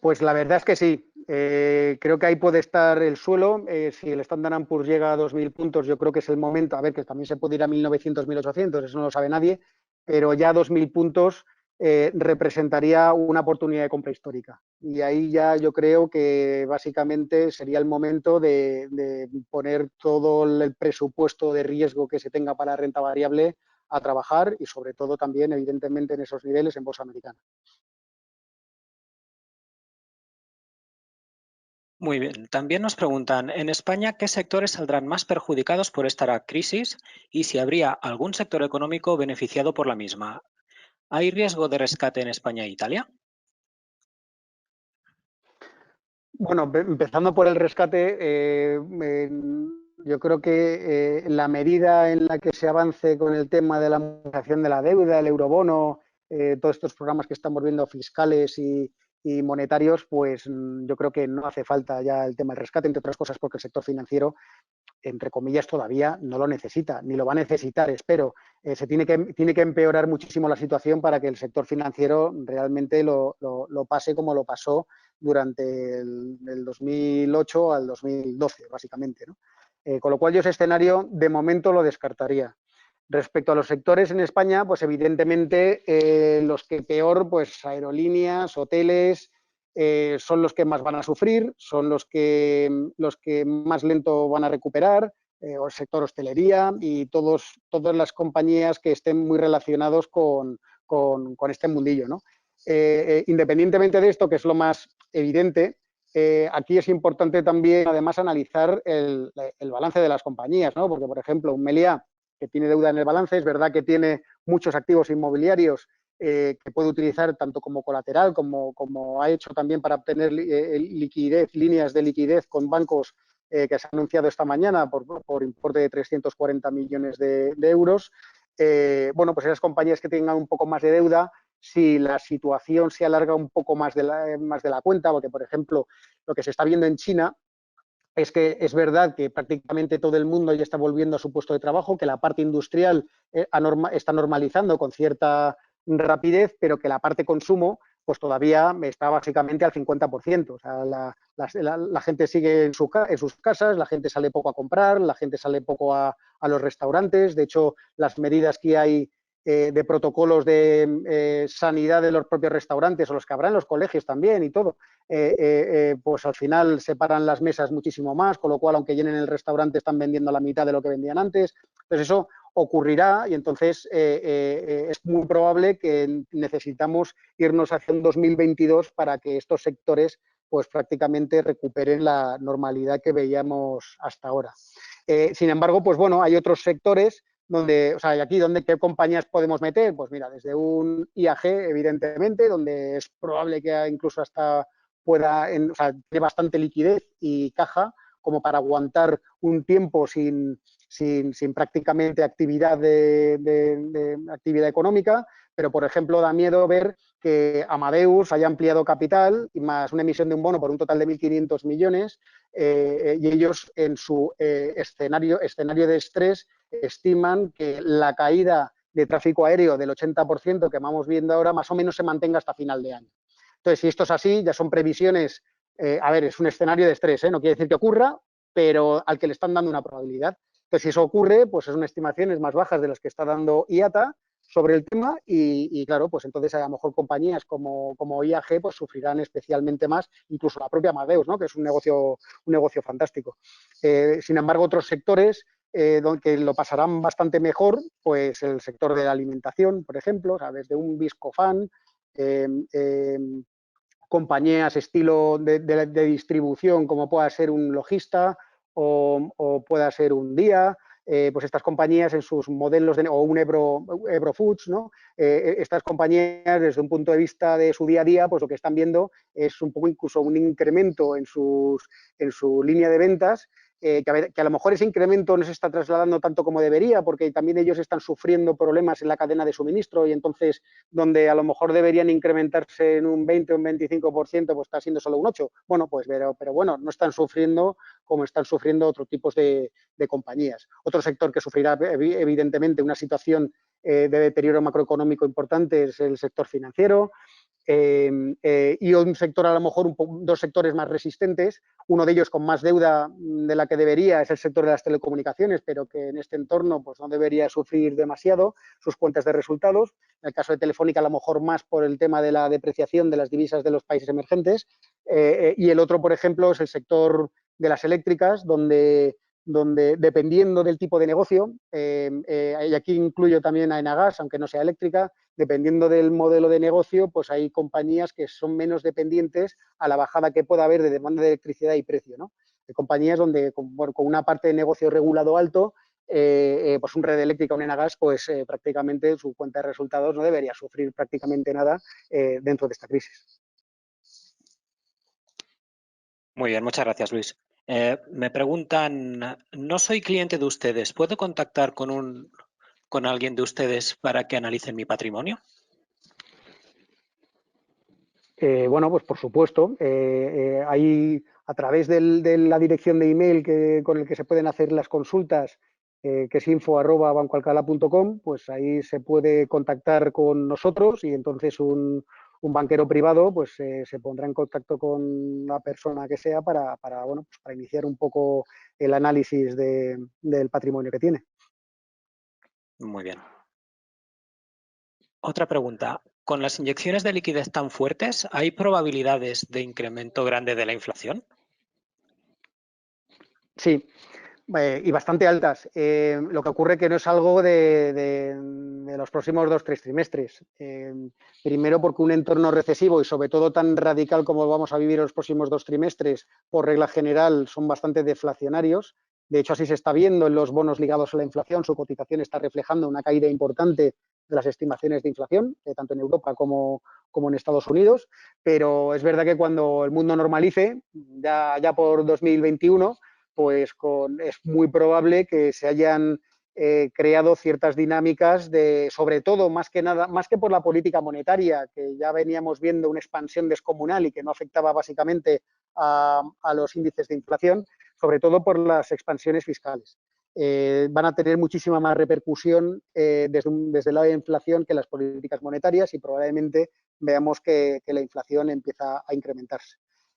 B: Pues la verdad es que sí. Creo que ahí puede estar el suelo. Si el Standard & Poor's llega a 2.000 puntos, yo creo que es el momento. A ver, que también se puede ir a 1.900, 1.800, eso no lo sabe nadie, pero ya 2.000 puntos representaría una oportunidad de compra histórica. Y ahí ya yo creo que básicamente sería el momento de poner todo el presupuesto de riesgo que se tenga para renta variable a trabajar y, sobre todo, también, evidentemente, en esos niveles en bolsa americana.
C: Muy bien. También nos preguntan, en España, ¿qué sectores saldrán más perjudicados por esta crisis y si habría algún sector económico beneficiado por la misma? ¿Hay riesgo de rescate en España e Italia?
B: Bueno, empezando por el rescate, yo creo que la medida en la que se avance con el tema de la amortización de la deuda, el eurobono, todos estos programas que estamos viendo fiscales y monetarios, pues yo creo que no hace falta ya el tema del rescate, entre otras cosas porque el sector financiero, entre comillas, todavía no lo necesita, ni lo va a necesitar, espero. Se tiene que empeorar muchísimo la situación para que el sector financiero realmente lo pase como lo pasó durante el 2008 al 2012, básicamente, ¿no? Con lo cual yo ese escenario de momento lo descartaría. Respecto a los sectores en España, pues evidentemente los que peor, pues aerolíneas, hoteles, son los que más van a sufrir, son los que más lento van a recuperar, o el sector hostelería y todas las compañías que estén muy relacionados con este mundillo, ¿no? Independientemente de esto, que es lo más evidente, aquí es importante también, además, analizar el balance de las compañías, ¿no? Porque, por ejemplo, un Meliá que tiene deuda en el balance, es verdad que tiene muchos activos inmobiliarios que puede utilizar tanto como colateral como ha hecho también para obtener liquidez, líneas de liquidez con bancos que se ha anunciado esta mañana por importe de 340 millones de euros. Bueno, pues esas compañías que tengan un poco más de deuda si la situación se alarga un poco más de la cuenta, porque, por ejemplo, lo que se está viendo en China es que es verdad que prácticamente todo el mundo ya está volviendo a su puesto de trabajo, que la parte industrial está normalizando con cierta rapidez, pero que la parte consumo pues todavía está básicamente al 50%. O sea, la gente sigue en sus casas, la gente sale poco a comprar, la gente sale poco a los restaurantes. De hecho, las medidas que hay de protocolos de sanidad de los propios restaurantes o los que habrá en los colegios también y todo, pues al final separan las mesas muchísimo más, con lo cual aunque llenen el restaurante están vendiendo la mitad de lo que vendían antes. Entonces eso ocurrirá y entonces es muy probable que necesitamos irnos hacia un 2022 para que estos sectores pues prácticamente recuperen la normalidad que veíamos hasta ahora. Sin embargo, pues bueno, hay otros sectores donde, o sea, y aquí ¿qué compañías podemos meter? Pues mira, desde un IAG, evidentemente, donde es probable que incluso hasta pueda, o sea, tiene bastante liquidez y caja como para aguantar un tiempo sin prácticamente actividad actividad económica, pero por ejemplo da miedo ver que Amadeus haya ampliado capital y más una emisión de un bono por un total de 1.500 millones y ellos en su escenario de estrés estiman que la caída de tráfico aéreo del 80% que vamos viendo ahora más o menos se mantenga hasta final de año. Entonces, si esto es así, ya son previsiones, a ver, es un escenario de estrés, no quiere decir que ocurra, pero al que le están dando una probabilidad. Entonces, si eso ocurre, pues son estimaciones más bajas de las que está dando IATA sobre el tema y claro, pues entonces a lo mejor compañías como IAG pues sufrirán especialmente más, incluso la propia Amadeus, ¿no? Que es un negocio fantástico. Sin embargo, otros sectores que lo pasarán bastante mejor, pues el sector de la alimentación, por ejemplo, o sea, desde un Viscofan, compañías estilo de distribución como pueda ser un Logista o pueda ser un Día, pues estas compañías en sus modelos o un Ebro Foods, ¿no? Estas compañías desde un punto de vista de su día a día, pues lo que están viendo es un poco incluso un incremento en su línea de ventas, que a lo mejor ese incremento no se está trasladando tanto como debería, porque también ellos están sufriendo problemas en la cadena de suministro y entonces donde a lo mejor deberían incrementarse en un 20 o un 25%, pues está siendo solo un 8%. Bueno, pues pero bueno, no están sufriendo como están sufriendo otros tipos de compañías. Otro sector que sufrirá evidentemente una situación de deterioro macroeconómico importante es el sector financiero. Y un sector a lo mejor dos sectores más resistentes, uno de ellos con más deuda de la que debería es el sector de las telecomunicaciones, pero que en este entorno pues no debería sufrir demasiado sus cuentas de resultados. En el caso de Telefónica a lo mejor más por el tema de la depreciación de las divisas de los países emergentes y el otro, por ejemplo, es el sector de las eléctricas, donde dependiendo del tipo de negocio, y aquí incluyo también a Enagas, aunque no sea eléctrica, dependiendo del modelo de negocio, pues hay compañías que son menos dependientes a la bajada que pueda haber de demanda de electricidad y precio, ¿no? Hay compañías donde con una parte de negocio regulado alto, pues un Red Eléctrica, un Enagas, pues prácticamente su cuenta de resultados no debería sufrir prácticamente nada dentro de esta crisis.
C: Muy bien, muchas gracias, Luis. Me preguntan, no soy cliente de ustedes, ¿puedo contactar con alguien de ustedes para que analicen mi patrimonio?
B: Bueno, pues por supuesto. Hay a través de la dirección de email con el que se pueden hacer las consultas, que es info@bancoalcalá.com, pues ahí se puede contactar con nosotros y entonces un banquero privado pues se pondrá en contacto con la persona que sea para iniciar un poco el análisis del patrimonio que tiene.
C: Muy bien. Otra pregunta. ¿Con las inyecciones de liquidez tan fuertes, hay probabilidades de incremento grande de la inflación?
B: Sí, y bastante altas. Lo que ocurre que no es algo de los próximos 2-3 trimestres. Primero porque un entorno recesivo y sobre todo tan radical como vamos a vivir los próximos 2 trimestres, por regla general, son bastante deflacionarios. De hecho, así se está viendo en los bonos ligados a la inflación. Su cotización está reflejando una caída importante de las estimaciones de inflación, tanto en Europa como en Estados Unidos. Pero es verdad que cuando el mundo normalice, ya por 2021, pues es muy probable que se hayan creado ciertas dinámicas de, sobre todo, más que nada, más que por la política monetaria, que ya veníamos viendo una expansión descomunal y que no afectaba básicamente a los índices de inflación, sobre todo por las expansiones fiscales. Van a tener muchísima más repercusión desde el lado de inflación que las políticas monetarias y probablemente veamos que la inflación empieza a incrementarse.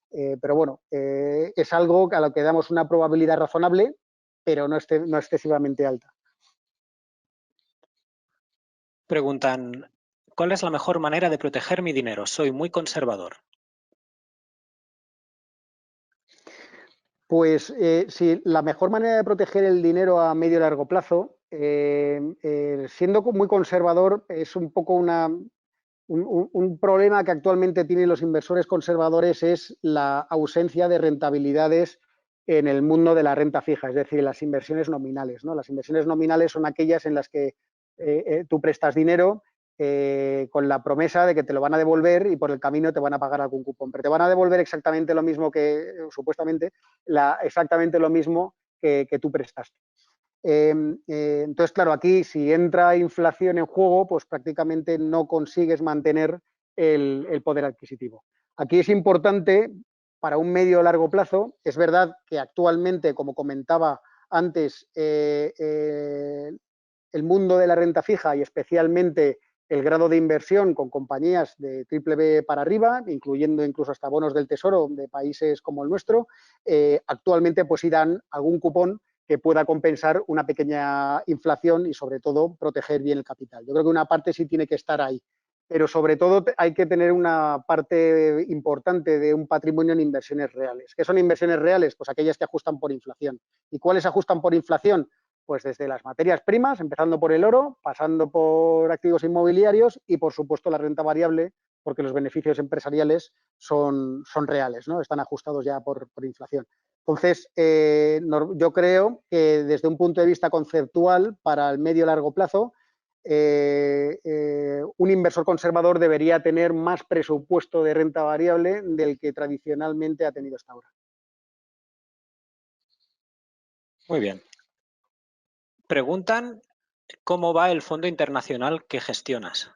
B: Pero bueno, es algo a lo que damos una probabilidad razonable, pero no excesivamente alta.
C: Preguntan, ¿cuál es la mejor manera de proteger mi dinero? Soy muy conservador.
B: Pues sí, la mejor manera de proteger el dinero a medio y largo plazo, siendo muy conservador, es un poco un problema que actualmente tienen los inversores conservadores, es la ausencia de rentabilidades en el mundo de la renta fija, es decir, las inversiones nominales, ¿no? Las inversiones nominales son aquellas en las que tú prestas dinero con la promesa de que te lo van a devolver y por el camino te van a pagar algún cupón, pero te van a devolver exactamente lo mismo que, supuestamente, exactamente lo mismo que tú prestaste. Entonces, claro, aquí si entra inflación en juego, pues prácticamente no consigues mantener el poder adquisitivo. Aquí es importante, para un medio o largo plazo, es verdad que actualmente, como comentaba antes, el mundo de la renta fija y especialmente el grado de inversión con compañías de triple B para arriba, incluyendo incluso hasta bonos del tesoro de países como el nuestro, actualmente pues sí dan algún cupón que pueda compensar una pequeña inflación y sobre todo proteger bien el capital. Yo creo que una parte sí tiene que estar ahí, pero sobre todo hay que tener una parte importante de un patrimonio en inversiones reales. ¿Qué son inversiones reales? Pues aquellas que ajustan por inflación. ¿Y cuáles ajustan por inflación? Pues desde las materias primas, empezando por el oro, pasando por activos inmobiliarios y, por supuesto, la renta variable, porque los beneficios empresariales son reales, ¿no? Están ajustados ya por inflación. Entonces, yo creo que desde un punto de vista conceptual, para el medio y largo plazo, un inversor conservador debería tener más presupuesto de renta variable del que tradicionalmente ha tenido hasta ahora.
C: Muy bien. Preguntan, ¿cómo va el fondo internacional que gestionas?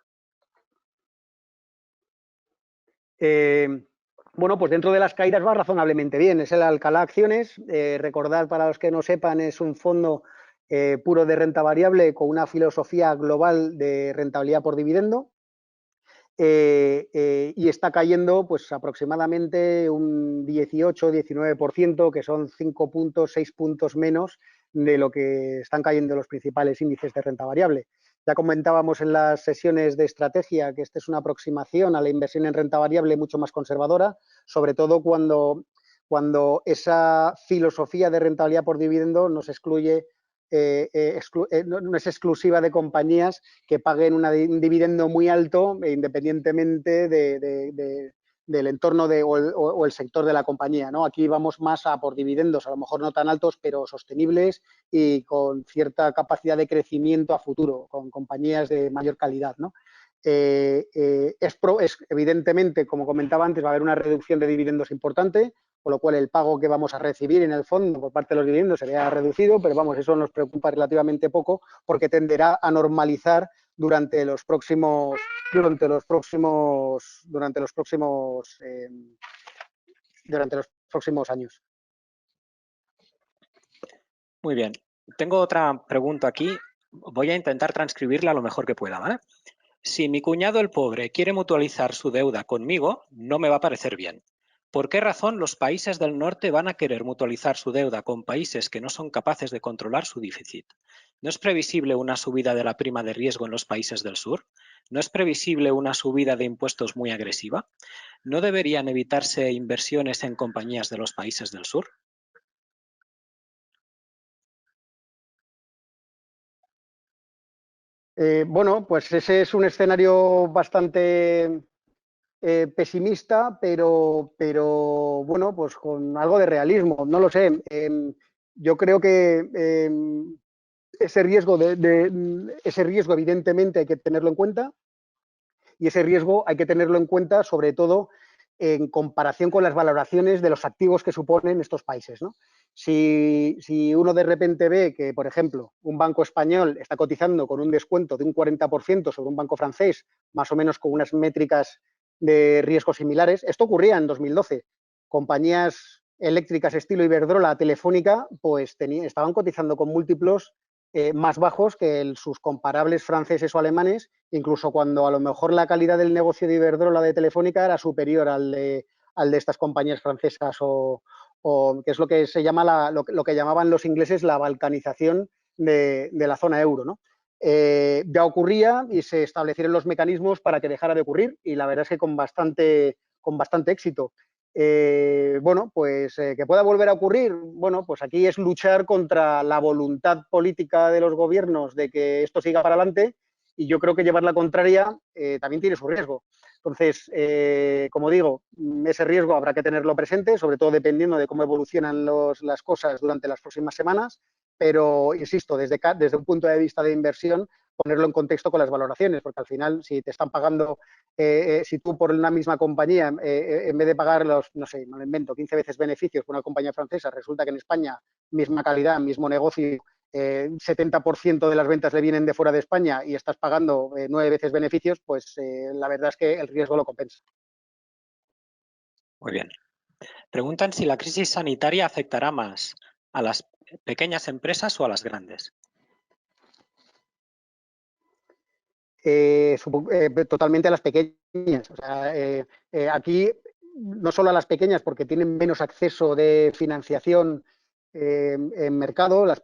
B: Bueno, pues dentro de las caídas va razonablemente bien. Es el Alcalá Acciones. Recordad, para los que no sepan, es un fondo puro de renta variable con una filosofía global de rentabilidad por dividendo. Y está cayendo pues aproximadamente un 18-19%, que son 5 puntos, 6 puntos menos de lo que están cayendo los principales índices de renta variable. Ya comentábamos en las sesiones de estrategia que esta es una aproximación a la inversión en renta variable mucho más conservadora, sobre todo cuando esa filosofía de rentabilidad por dividendo nos excluye, no es exclusiva de compañías que paguen un dividendo muy alto independientemente del entorno o el sector de la compañía, ¿no? Aquí vamos más a por dividendos, a lo mejor no tan altos, pero sostenibles y con cierta capacidad de crecimiento a futuro, con compañías de mayor calidad, ¿no? Evidentemente, como comentaba antes, va a haber una reducción de dividendos importante, con lo cual el pago que vamos a recibir en el fondo por parte de los dividendos sería reducido, pero vamos, eso nos preocupa relativamente poco porque tenderá a normalizar durante los próximos años.
C: Muy bien. Tengo otra pregunta aquí. Voy a intentar transcribirla lo mejor que pueda, ¿vale? Si mi cuñado el pobre quiere mutualizar su deuda conmigo, no me va a parecer bien. ¿Por qué razón los países del norte van a querer mutualizar su deuda con países que no son capaces de controlar su déficit? ¿No es previsible una subida de la prima de riesgo en los países del sur? ¿No es previsible una subida de impuestos muy agresiva? ¿No deberían evitarse inversiones en compañías de los países del sur?
B: Bueno, pues ese es un escenario bastante pesimista, pero bueno, pues con algo de realismo. No lo sé. Yo creo que ese riesgo evidentemente hay que tenerlo en cuenta, y ese riesgo hay que tenerlo en cuenta sobre todo en comparación con las valoraciones de los activos que suponen estos países, ¿no? Si uno de repente ve que, por ejemplo, un banco español está cotizando con un descuento de un 40% sobre un banco francés, más o menos con unas métricas de riesgo similares, esto ocurría en 2012. Compañías eléctricas estilo Iberdrola, Telefónica, pues estaban cotizando con múltiplos más bajos que sus comparables franceses o alemanes, incluso cuando a lo mejor la calidad del negocio de Iberdrola, de Telefónica, era superior al de estas compañías francesas o que es lo que se llama lo que llamaban los ingleses la balcanización de la zona euro, ¿no? Ya ocurría y se establecieron los mecanismos para que dejara de ocurrir, y la verdad es que con bastante éxito. Bueno, pues que pueda volver a ocurrir, bueno, pues aquí es luchar contra la voluntad política de los gobiernos de que esto siga para adelante, y yo creo que llevar la contraria también tiene su riesgo. Entonces, como digo, ese riesgo habrá que tenerlo presente, sobre todo dependiendo de cómo evolucionan las cosas durante las próximas semanas, pero, insisto, desde un punto de vista de inversión, ponerlo en contexto con las valoraciones, porque al final, si te están pagando, si tú por una misma compañía, en vez de pagar no sé, me lo invento, 15 veces beneficios por una compañía francesa, resulta que en España, misma calidad, mismo negocio, 70% de las ventas le vienen de fuera de España y estás pagando 9 veces beneficios, pues la verdad es que el riesgo lo compensa.
C: Muy bien. Preguntan si la crisis sanitaria afectará más a las pequeñas empresas o a las grandes.
B: Totalmente a las pequeñas. O sea, aquí no solo a las pequeñas porque tienen menos acceso de financiación en mercado, las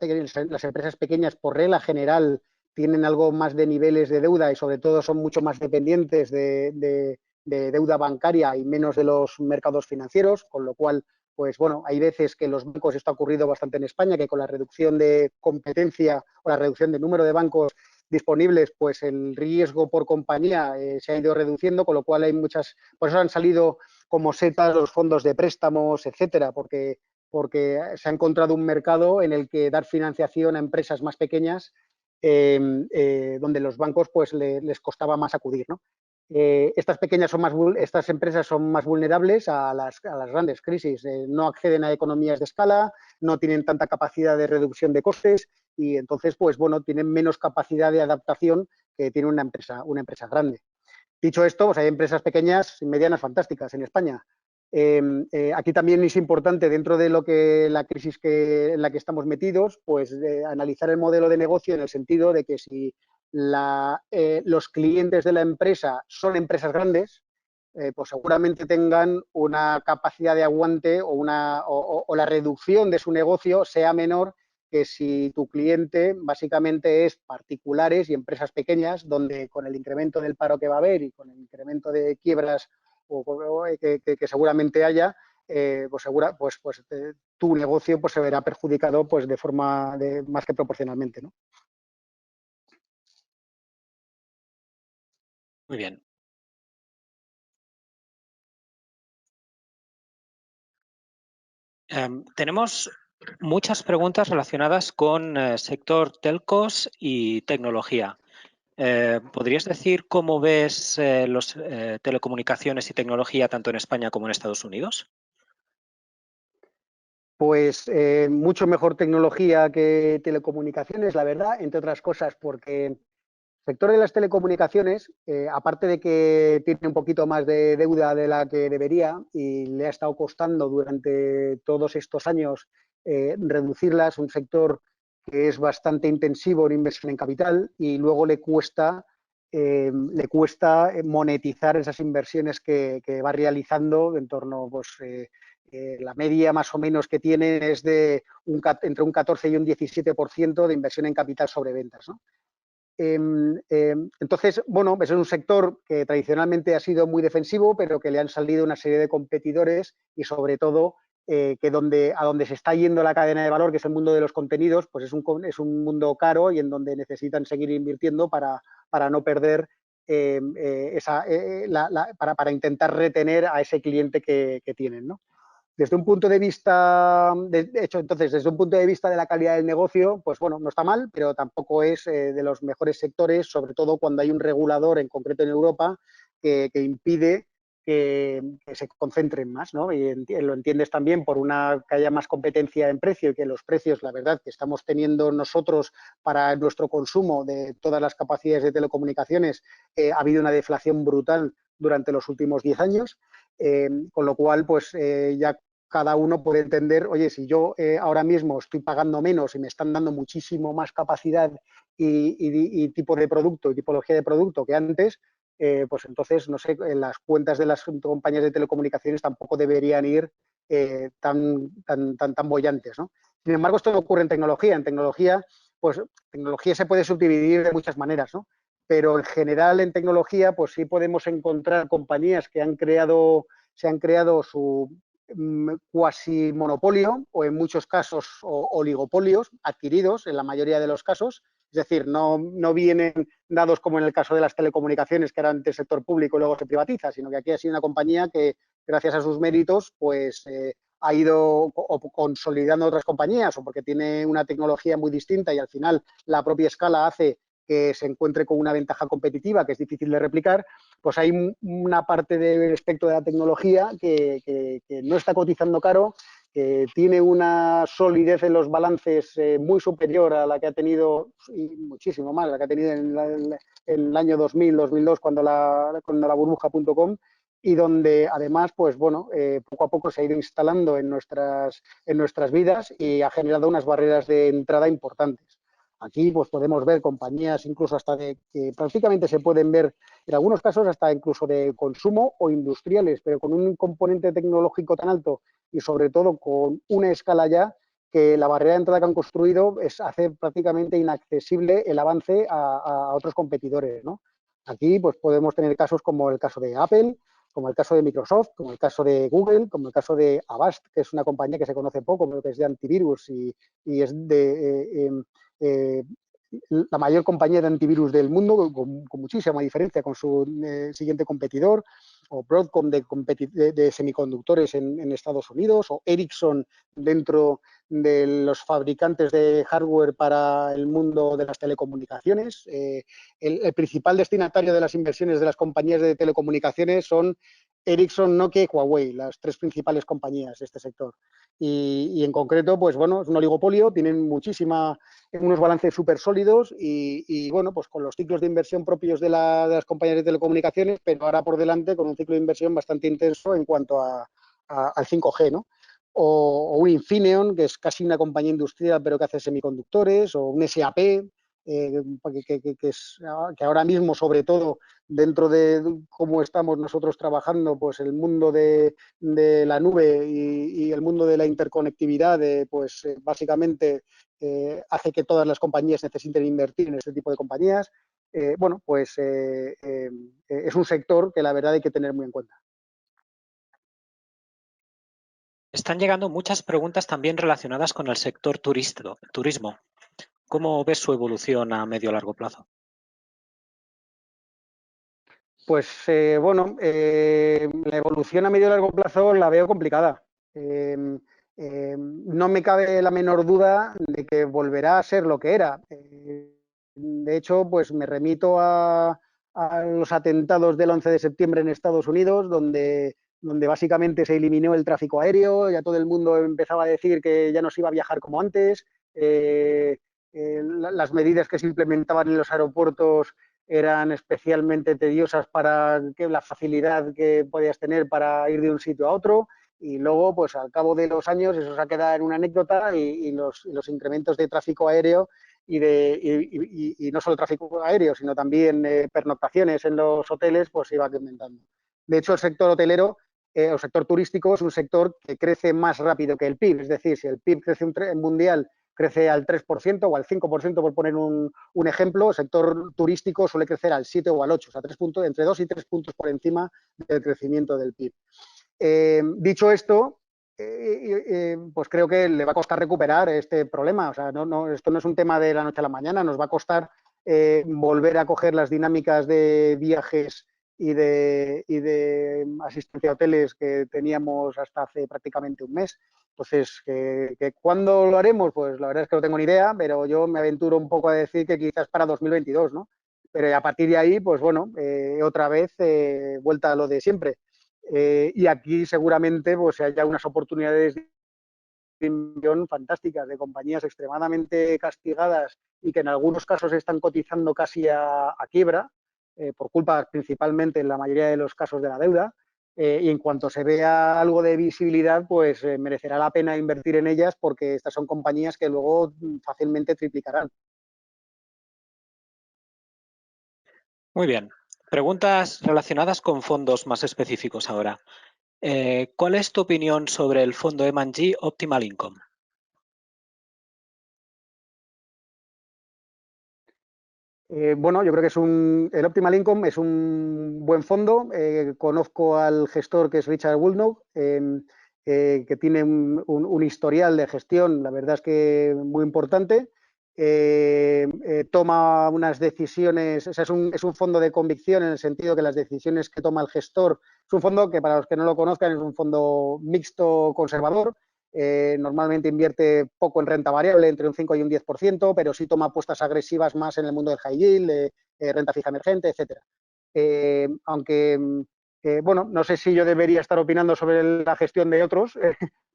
B: empresas pequeñas por regla general tienen algo más de niveles de deuda y sobre todo son mucho más dependientes de deuda bancaria y menos de los mercados financieros, con lo cual, pues bueno, hay veces que los bancos, esto ha ocurrido bastante en España, que con la reducción de competencia o la reducción de número de bancos disponibles, pues el riesgo por compañía se ha ido reduciendo, con lo cual hay por eso han salido como setas los fondos de préstamos, etcétera, porque se ha encontrado un mercado en el que dar financiación a empresas más pequeñas, donde los bancos pues les costaba más acudir, ¿no? Estas empresas son más vulnerables a las grandes crisis, no acceden a economías de escala, no tienen tanta capacidad de reducción de costes y entonces, pues bueno, tienen menos capacidad de adaptación que tiene una empresa grande. Dicho esto, pues hay empresas pequeñas y medianas fantásticas en España. Aquí también es importante, dentro de la crisis en la que estamos metidos, pues analizar el modelo de negocio en el sentido de que si los clientes de la empresa son empresas grandes, pues seguramente tengan una capacidad de aguante o la reducción de su negocio sea menor que si tu cliente básicamente es particulares y empresas pequeñas, donde con el incremento del paro que va a haber y con el incremento de quiebras que seguramente haya, tu negocio pues se verá perjudicado pues de forma más que proporcionalmente, ¿no?
C: Muy bien. Tenemos muchas preguntas relacionadas con sector telcos y tecnología. ¿Podrías decir cómo ves los telecomunicaciones y tecnología tanto en España como en Estados Unidos?
B: Pues mucho mejor tecnología que telecomunicaciones, la verdad, entre otras cosas, porque el sector de las telecomunicaciones, aparte de que tiene un poquito más de deuda de la que debería y le ha estado costando durante todos estos años reducirla, es un sector que es bastante intensivo en inversión en capital y luego le cuesta monetizar esas inversiones que va realizando en torno, pues, la media más o menos que tiene es de entre un 14 y un 17% de inversión en capital sobre ventas, ¿no? Entonces, bueno, es un sector que tradicionalmente ha sido muy defensivo, pero que le han salido una serie de competidores y sobre todo que a donde se está yendo la cadena de valor, que es el mundo de los contenidos, pues es un mundo caro y en donde necesitan seguir invirtiendo para no perder para intentar retener a ese cliente que tienen, ¿no? Desde un punto de vista, desde un punto de vista de la calidad del negocio, pues bueno, no está mal, pero tampoco es de los mejores sectores, sobre todo cuando hay un regulador, en concreto en Europa, que impide que se concentren más, ¿no? Y lo entiendes también por que haya más competencia en precio y que los precios, la verdad, que estamos teniendo nosotros para nuestro consumo de todas las capacidades de telecomunicaciones, ha habido una deflación brutal durante los últimos 10 años, con lo cual, pues ya cada uno puede entender, oye, si yo ahora mismo estoy pagando menos y me están dando muchísimo más capacidad y tipo de producto y tipología de producto que antes, pues entonces, no sé, las cuentas de las compañías de telecomunicaciones tampoco deberían ir tan bollantes, ¿no? Sin embargo, esto no ocurre en tecnología. En tecnología, pues tecnología se puede subdividir de muchas maneras, ¿no? Pero en general en tecnología, pues sí podemos encontrar compañías que se han creado su cuasi monopolio o en muchos casos oligopolios adquiridos en la mayoría de los casos. Es decir, no vienen dados como en el caso de las telecomunicaciones, que era antes sector público y luego se privatiza, sino que aquí ha sido una compañía que, gracias a sus méritos, pues ha ido consolidando otras compañías o porque tiene una tecnología muy distinta y al final la propia escala hace que se encuentre con una ventaja competitiva que es difícil de replicar, pues hay una parte del espectro de la tecnología que no está cotizando caro, que tiene una solidez en los balances muy superior a la que ha tenido, y muchísimo más, la que ha tenido en el año 2000, 2002, cuando la burbuja.com, y donde además, pues bueno, poco a poco se ha ido instalando en nuestras vidas y ha generado unas barreras de entrada importantes. Aquí pues podemos ver compañías incluso hasta que prácticamente se pueden ver en algunos casos hasta incluso de consumo o industriales, pero con un componente tecnológico tan alto y sobre todo con una escala ya que la barrera de entrada que han construido hace prácticamente inaccesible el avance a otros competidores, ¿no? Aquí pues podemos tener casos como el caso de Apple, como el caso de Microsoft, como el caso de Google, como el caso de Avast, que es una compañía que se conoce poco, pero que es de antivirus y es la mayor compañía de antivirus del mundo, con muchísima diferencia con su siguiente competidor, o Broadcom de semiconductores en Estados Unidos, o Ericsson dentro de los fabricantes de hardware para el mundo de las telecomunicaciones. El principal destinatario de las inversiones de las compañías de telecomunicaciones son Ericsson, Nokia y Huawei, las tres principales compañías de este sector. Y en concreto, pues bueno, es un oligopolio, tienen unos balances súper sólidos y bueno, pues con los ciclos de inversión propios de las compañías de telecomunicaciones, pero ahora por delante con un ciclo de inversión bastante intenso en cuanto al 5G, ¿no? O un Infineon, que es casi una compañía industrial, pero que hace semiconductores, o un SAP, que ahora mismo, sobre todo, dentro de cómo estamos nosotros trabajando, pues el mundo de la nube y el mundo de la interconectividad, pues básicamente hace que todas las compañías necesiten invertir en este tipo de compañías. Bueno, pues es un sector que la verdad hay que tener muy en cuenta.
C: Están llegando muchas preguntas también relacionadas con el sector turismo. ¿Cómo ves su evolución a medio o largo plazo?
B: Pues bueno, la evolución a medio y largo plazo la veo complicada. No me cabe la menor duda de que volverá a ser lo que era. De hecho, pues me remito a los atentados del 11 de septiembre en Estados Unidos, donde básicamente se eliminó el tráfico aéreo, ya todo el mundo empezaba a decir que ya no se iba a viajar como antes, las medidas que se implementaban en los aeropuertos eran especialmente tediosas para la facilidad que podías tener para ir de un sitio a otro, y luego, pues al cabo de los años, eso se ha quedado en una anécdota y los incrementos de tráfico aéreo y no solo tráfico aéreo, sino también pernoctaciones en los hoteles, pues se iba aumentando. De hecho, el sector hotelero, el sector turístico, es un sector que crece más rápido que el PIB. Es decir, si el PIB crece mundial crece al 3% o al 5%, por poner un ejemplo, el sector turístico suele crecer al 7 o al 8, o sea, entre 2 y 3 puntos por encima del crecimiento del PIB. Dicho esto, pues creo que le va a costar recuperar este problema. O sea, esto no es un tema de la noche a la mañana, nos va a costar volver a coger las dinámicas de viajes y de asistencia a hoteles que teníamos hasta hace prácticamente un mes. Entonces, ¿cuándo lo haremos? Pues la verdad es que no tengo ni idea, pero yo me aventuro un poco a decir que quizás para 2022, ¿no? Pero a partir de ahí, pues bueno, otra vez vuelta a lo de siempre. Y aquí seguramente pues haya unas oportunidades de inversión fantásticas de compañías extremadamente castigadas y que en algunos casos están cotizando casi a quiebra, por culpa principalmente en la mayoría de los casos de la deuda. Y en cuanto se vea algo de visibilidad, pues merecerá la pena invertir en ellas porque estas son compañías que luego fácilmente triplicarán.
C: Muy bien. Preguntas relacionadas con fondos más específicos ahora. ¿Cuál es tu opinión sobre el fondo M&G Optimal Income?
B: Bueno, yo creo que el Optimal Income es un buen fondo. Conozco al gestor que es Richard Woolnough, que tiene un historial de gestión, la verdad es que muy importante. Toma unas decisiones, o sea, es un fondo de convicción en el sentido que las decisiones que toma el gestor, es un fondo que para los que no lo conozcan es un fondo mixto conservador. Normalmente invierte poco en renta variable, entre un 5 y un 10%, pero sí toma apuestas agresivas más en el mundo del high yield, renta fija emergente, etcétera. Aunque, bueno, no sé si yo debería estar opinando sobre la gestión de otros,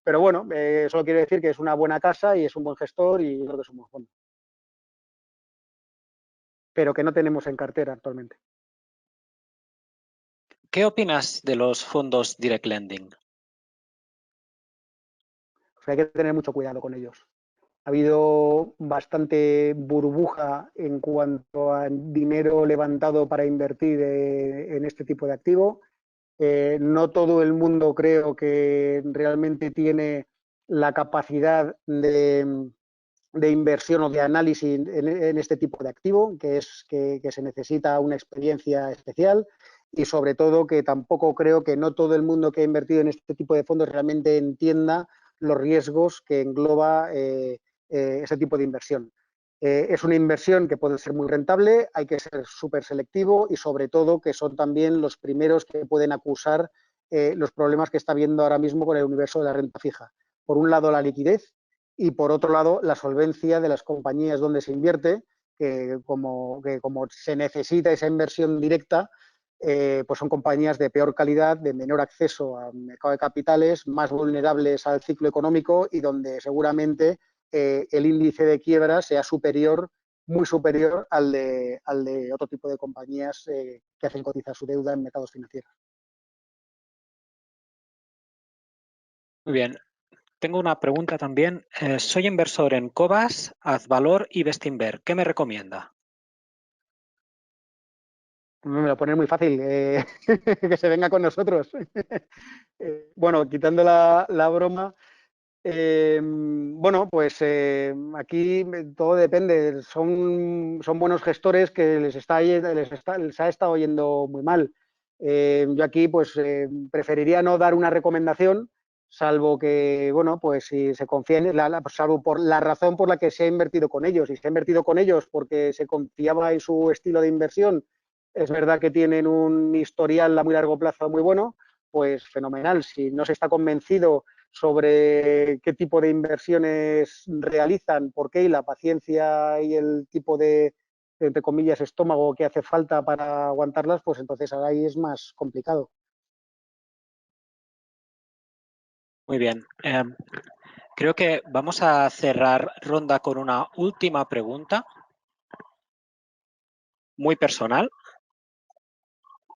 B: pero bueno, solo quiero decir que es una buena casa y es un buen gestor y creo que es un buen fondo. Pero que no tenemos en cartera actualmente.
C: ¿Qué opinas de los fondos Direct Lending?
B: O sea, hay que tener mucho cuidado con ellos. Ha habido bastante burbuja en cuanto a dinero levantado para invertir en este tipo de activo. No todo el mundo creo que realmente tiene la capacidad de inversión o de análisis en este tipo de activo, que se necesita una experiencia especial y sobre todo que tampoco creo que no todo el mundo que ha invertido en este tipo de fondos realmente entienda los riesgos que engloba ese tipo de inversión. Es una inversión que puede ser muy rentable, hay que ser súper selectivo y sobre todo que son también los primeros que pueden acusar los problemas que está habiendo ahora mismo con el universo de la renta fija. Por un lado, la liquidez y por otro lado, la solvencia de las compañías donde se invierte, que como se necesita esa inversión directa, pues son compañías de peor calidad, de menor acceso al mercado de capitales, más vulnerables al ciclo económico y donde seguramente el índice de quiebra sea superior, muy superior al de otro tipo de compañías que hacen cotizar su deuda en mercados financieros.
C: Muy bien. Tengo una pregunta también. Soy inversor en Cobas, Azvalor y Bestinver. ¿Qué me recomienda?
B: Me lo pone muy fácil, que se venga con nosotros. Bueno, quitando la broma, bueno, pues aquí todo depende. Son buenos gestores que les ha estado yendo muy mal. Yo aquí pues preferiría no dar una recomendación, salvo que, bueno, pues si se confía en salvo por la razón por la que se ha invertido con ellos. Si se ha invertido con ellos porque se confiaba en su estilo de inversión, es verdad que tienen un historial a muy largo plazo muy bueno, pues fenomenal. Si no se está convencido sobre qué tipo de inversiones realizan, por qué y la paciencia y el tipo de, entre comillas, estómago que hace falta para aguantarlas, pues entonces ahí es más complicado.
C: Muy bien. Creo que vamos a cerrar ronda con una última pregunta, muy personal,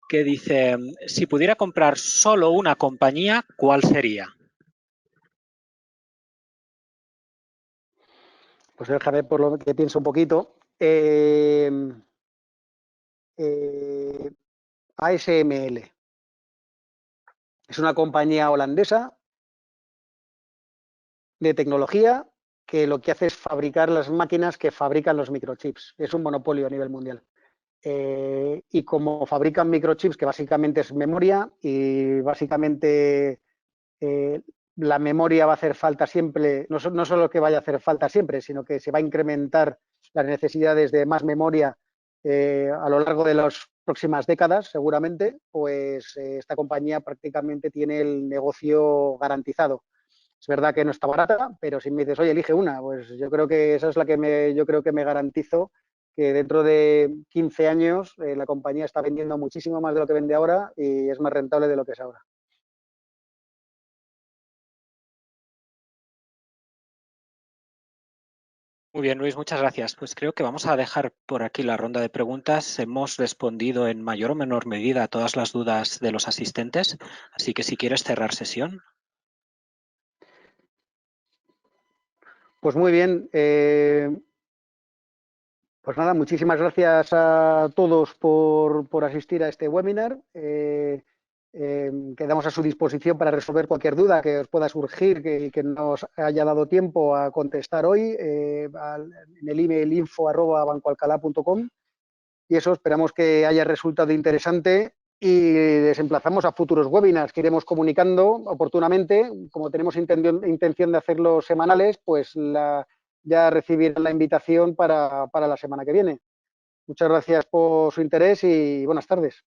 C: que dice, si pudiera comprar solo una compañía, ¿cuál sería?
B: Pues déjame por lo que pienso un poquito. ASML. Es una compañía holandesa de tecnología que lo que hace es fabricar las máquinas que fabrican los microchips. Es un monopolio a nivel mundial. Y como fabrican microchips, que básicamente es memoria, y básicamente la memoria va a hacer falta siempre, no solo que vaya a hacer falta siempre, sino que se va a incrementar las necesidades de más memoria a lo largo de las próximas décadas, seguramente, pues esta compañía prácticamente tiene el negocio garantizado. Es verdad que no está barata, pero si me dices, oye, elige una, pues yo creo que esa es la que yo creo que me garantizo que dentro de 15 años la compañía está vendiendo muchísimo más de lo que vende ahora y es más rentable de lo que es ahora.
C: Muy bien, Luis, muchas gracias. Pues creo que vamos a dejar por aquí la ronda de preguntas. Hemos respondido en mayor o menor medida a todas las dudas de los asistentes, así que si quieres cerrar sesión.
B: Pues muy bien. Pues nada, muchísimas gracias a todos por asistir a este webinar. Quedamos a su disposición para resolver cualquier duda que os pueda surgir que no os haya dado tiempo a contestar hoy en el email info@bancoalcalá.com. Y eso, esperamos que haya resultado interesante y les emplazamos a futuros webinars que iremos comunicando oportunamente. Como tenemos intención de hacerlos semanales, pues ya recibirán la invitación para la semana que viene. Muchas gracias por su interés y buenas tardes.